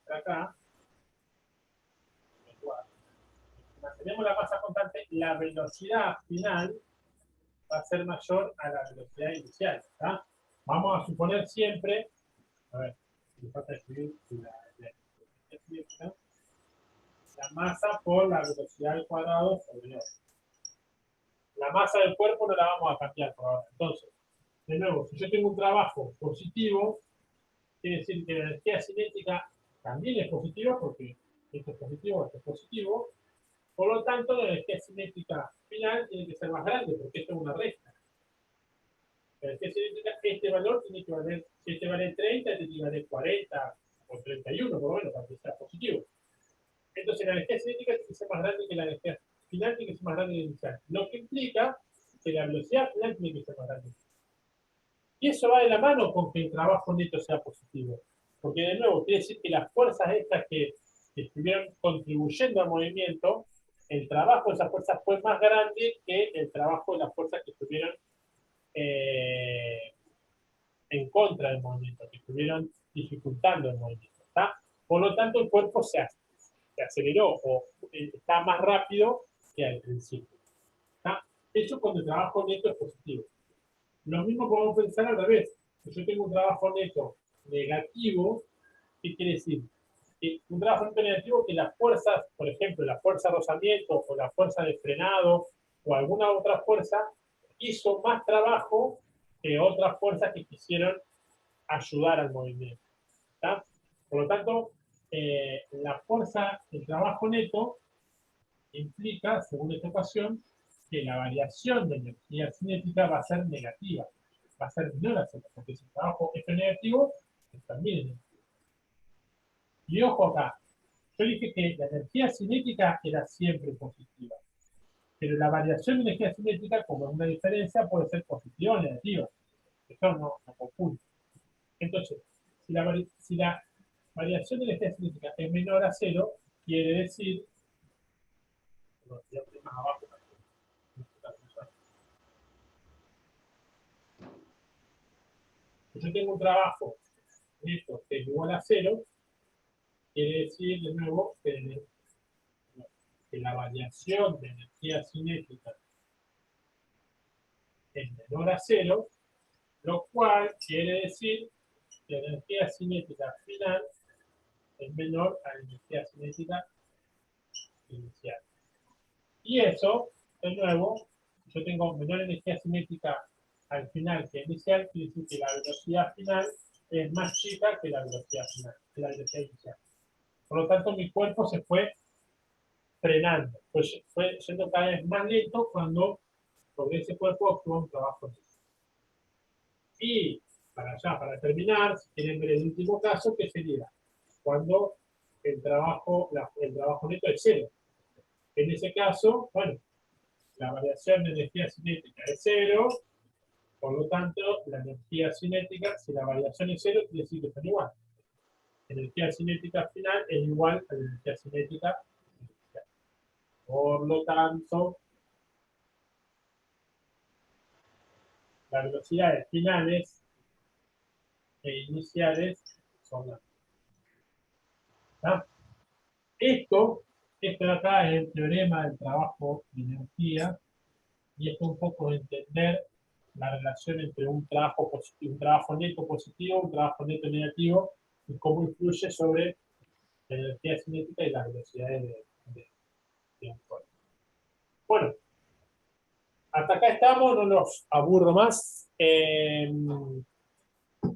[SPEAKER 1] acá, si mantenemos la masa constante, la velocidad final va a ser mayor a la velocidad inicial. ¿Está? Vamos a suponer siempre, a ver, me falta escribir la masa por la velocidad al cuadrado sobre 8. La masa del cuerpo no la vamos a cambiar por ahora. Entonces, de nuevo, si yo tengo un trabajo positivo, quiere decir que la energía cinética también es positiva, porque esto es positivo, esto es positivo. Por lo tanto, la energía cinética final tiene que ser más grande, porque esto es una resta. La energía cinética, este valor tiene que valer, si este vale 30, este tiene que valer 40 o 31, por lo menos, para que sea positivo. Entonces, la energía cinética tiene que ser más grande que la energía final, tiene que ser más grande que la inicial. Lo que implica que la velocidad final tiene que ser más grande. Y eso va de la mano con que el trabajo neto sea positivo. Porque, de nuevo, quiere decir que las fuerzas estas que estuvieron contribuyendo al movimiento, el trabajo de esas fuerzas fue más grande que el trabajo de las fuerzas que estuvieron en contra del movimiento, que estuvieron dificultando el movimiento. ¿Está? Por lo tanto, el cuerpo se aceleró o está más rápido que al principio. ¿Está? Eso cuando el trabajo neto es positivo. Lo mismo podemos pensar al revés. Si yo tengo un trabajo neto negativo, ¿qué quiere decir? Que un trabajo neto negativo que las fuerzas, por ejemplo, la fuerza de rozamiento o la fuerza de frenado o alguna otra fuerza, hizo más trabajo que otras fuerzas que quisieron ayudar al movimiento. ¿Está? Por lo tanto, la fuerza, el trabajo neto, implica, según esta ecuación, que la variación de energía cinética va a ser negativa, va a ser menor a 0, porque si el trabajo es negativo, pues también es negativo. Y ojo acá, yo dije que la energía cinética era siempre positiva, pero la variación de energía cinética, como es una diferencia, puede ser positiva o negativa. Eso no confunde. Entonces, si la variación de energía cinética es menor a 0, quiere decir, más abajo, Si yo tengo un trabajo neto que es igual a 0, quiere decir de nuevo que la variación de energía cinética es menor a 0, lo cual quiere decir que la energía cinética final es menor a la energía cinética inicial. Y eso, de nuevo, yo tengo menor energía cinética al final que inicial, quiere decir que la velocidad final es más chica que la velocidad final, que la velocidad inicial. Por lo tanto, mi cuerpo se fue frenando, pues fue siendo cada vez más lento cuando sobre ese cuerpo actúa un trabajo neto. Y para terminar, si quieren ver el último caso, que sería cuando el trabajo neto es 0. En ese caso, bueno, la variación de energía cinética es 0, por lo tanto, la energía cinética, si la variación es 0, quiere decir que son igual. La energía cinética final es igual a la energía cinética inicial. Por lo tanto, las velocidades finales e iniciales son las mismas. Esto de acá es el teorema del trabajo de energía, y esto un poco de entender la relación entre un trabajo neto positivo, un trabajo neto negativo, y cómo influye sobre la energía cinética y las velocidades de un cuerpo. Bueno, hasta acá estamos, no los aburro más.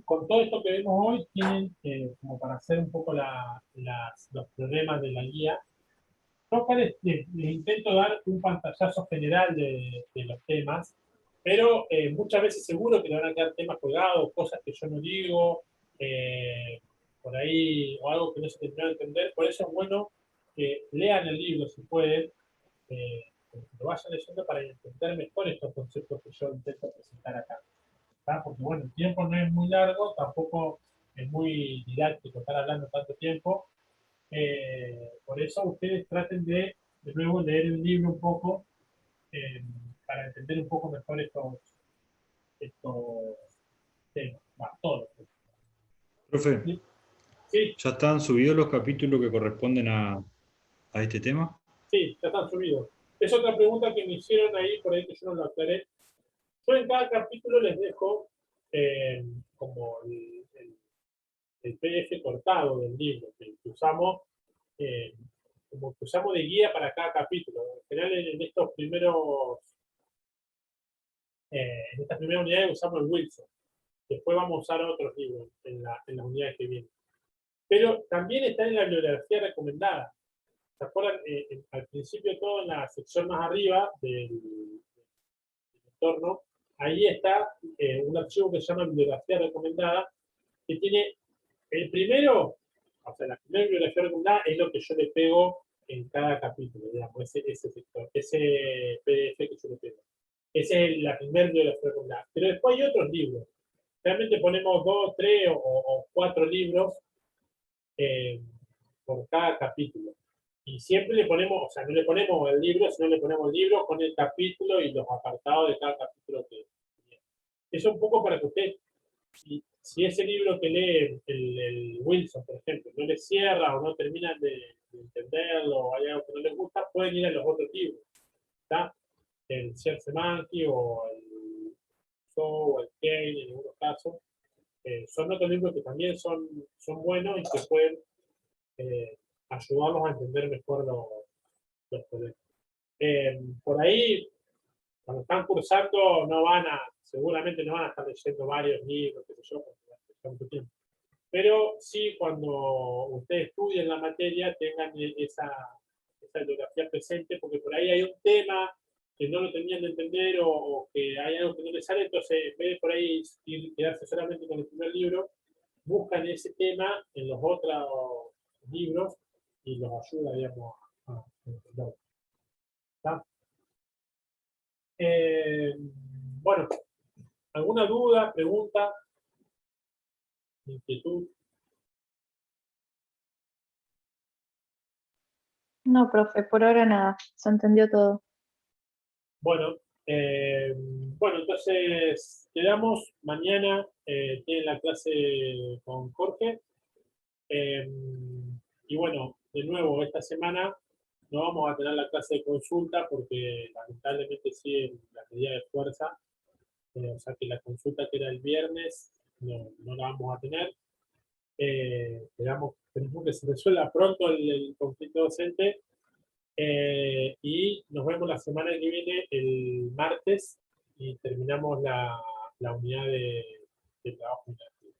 [SPEAKER 1] Con todo esto que vemos hoy, tienen como para hacer un poco los problemas de la guía. Yo acá les intento dar un pantallazo general de los temas, pero muchas veces seguro que le van a quedar temas colgados, cosas que yo no digo, por ahí, o algo que no se terminó de entender. Por eso es bueno que lean el libro si pueden, que lo vayan leyendo para entender mejor estos conceptos que yo intento presentar acá. ¿Tá? Porque bueno, el tiempo no es muy largo, tampoco es muy didáctico estar hablando tanto tiempo. Por eso ustedes traten de nuevo leer el libro un poco para entender un poco mejor estos temas, todos.
[SPEAKER 4] Profe,
[SPEAKER 1] ¿Sí? Sí,
[SPEAKER 4] ¿ya están subidos los capítulos que corresponden a este tema?
[SPEAKER 1] sí, ya están subidos. Es otra pregunta que me hicieron ahí, por ahí que yo no lo aclaré. Yo en cada capítulo les dejo como el PDF cortado del libro que usamos, como que usamos de guía para cada capítulo. En general, en estos primeros en estas primeras unidades usamos el Wilson. Después vamos a usar otros libros en las unidades que vienen. Pero también está en la bibliografía recomendada. ¿Se acuerdan? Al principio todo en la sección más arriba del entorno, ahí está un archivo que se llama bibliografía recomendada, que tiene el primero, o sea, la primera bibliografía recomendada es lo que yo le pego en cada capítulo, digamos, ese sector, ese PDF que yo le pego. Esa es la primera bibliografía recomendada. Pero después hay otros libros. Realmente ponemos 2, 3 o 4 libros por cada capítulo. Y siempre le ponemos, o sea, no le ponemos el libro, sino le ponemos el libro con el capítulo y los apartados de cada capítulo que tiene. Eso un poco para que usted, si ese libro que lee el Wilson, por ejemplo, no le cierra o no terminan de entenderlo o hay algo que no les gusta, pueden ir a los otros libros. ¿Está? El Scherzer Monkey o el Show o el Kane en algunos casos. Son otros libros que también son buenos y que pueden ayudarlos a entender mejor los problemas. Por ahí, cuando están cursando, seguramente no van a estar leyendo varios libros, qué sé yo, porque tanto tiempo. Pero sí, cuando ustedes estudien la materia, tengan esa bibliografía presente, porque por ahí hay un tema que no lo tenían de entender o que hay algo que no les sale, entonces en vez de por ahí quedarse solamente con el primer libro, buscan ese tema en los otros libros y los ayuda, digamos, a entenderlo. ¿Está? Bueno, ¿alguna duda, pregunta, inquietud?
[SPEAKER 5] No, profe, por ahora nada, se entendió todo.
[SPEAKER 1] Bueno, Bueno, entonces quedamos. Mañana tienen la clase con Jorge. Y bueno, de nuevo, esta semana no vamos a tener la clase de consulta porque lamentablemente sigue la medida de fuerza. O sea que la consulta que era el viernes no la vamos a tener. Tenemos que se resuelva pronto el conflicto docente. Y nos vemos la semana que viene, el martes, y terminamos la unidad de trabajo interactivo.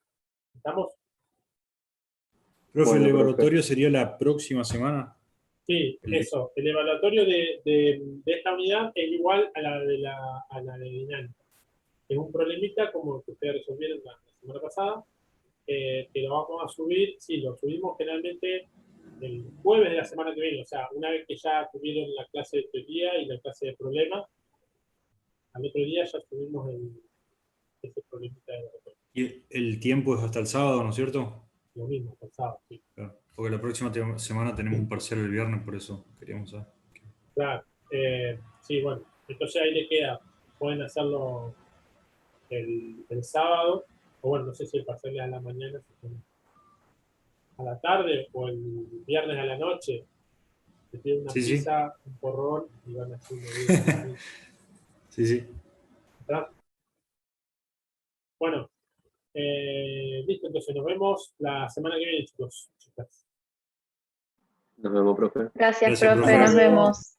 [SPEAKER 1] ¿Estamos?
[SPEAKER 4] Profe,
[SPEAKER 5] Bueno,
[SPEAKER 4] ¿el
[SPEAKER 5] profe.
[SPEAKER 4] evaluatorio sería la próxima semana?
[SPEAKER 1] Sí, eso. El evaluatorio de esta unidad es igual a la de dinámica. Es un problemita como el que ustedes resolvieron la semana pasada, que lo vamos a subir. Sí, lo subimos generalmente el jueves de la semana que viene, o sea, una vez que ya tuvieron la clase de teoría y la clase de problemas, al otro día ya subimos ese problemita de laboratorio.
[SPEAKER 4] Y el tiempo es hasta el sábado, ¿no es cierto?
[SPEAKER 1] Lo mismo, pasado, sí.
[SPEAKER 4] Claro, porque la próxima semana tenemos un parcial el viernes, por eso queríamos saber.
[SPEAKER 1] Claro, sí, bueno, entonces ahí le queda, pueden hacerlo el sábado, o bueno, no sé si el parcial es a la mañana, si son a la tarde, o el viernes a la noche, se pide una
[SPEAKER 4] Sí, sí.
[SPEAKER 1] pizza, un porrón, y van haciendo bien.
[SPEAKER 4] Sí, sí.
[SPEAKER 1] ¿Está? Bueno, listo, entonces nos vemos la semana que viene, chicos, chicas.
[SPEAKER 5] Nos vemos, profe.
[SPEAKER 6] Gracias,
[SPEAKER 4] Gracias,
[SPEAKER 6] profe,
[SPEAKER 4] profe.
[SPEAKER 6] nos vemos.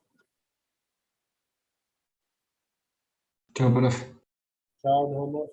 [SPEAKER 7] Chao, profe.
[SPEAKER 1] Chao, nos vemos.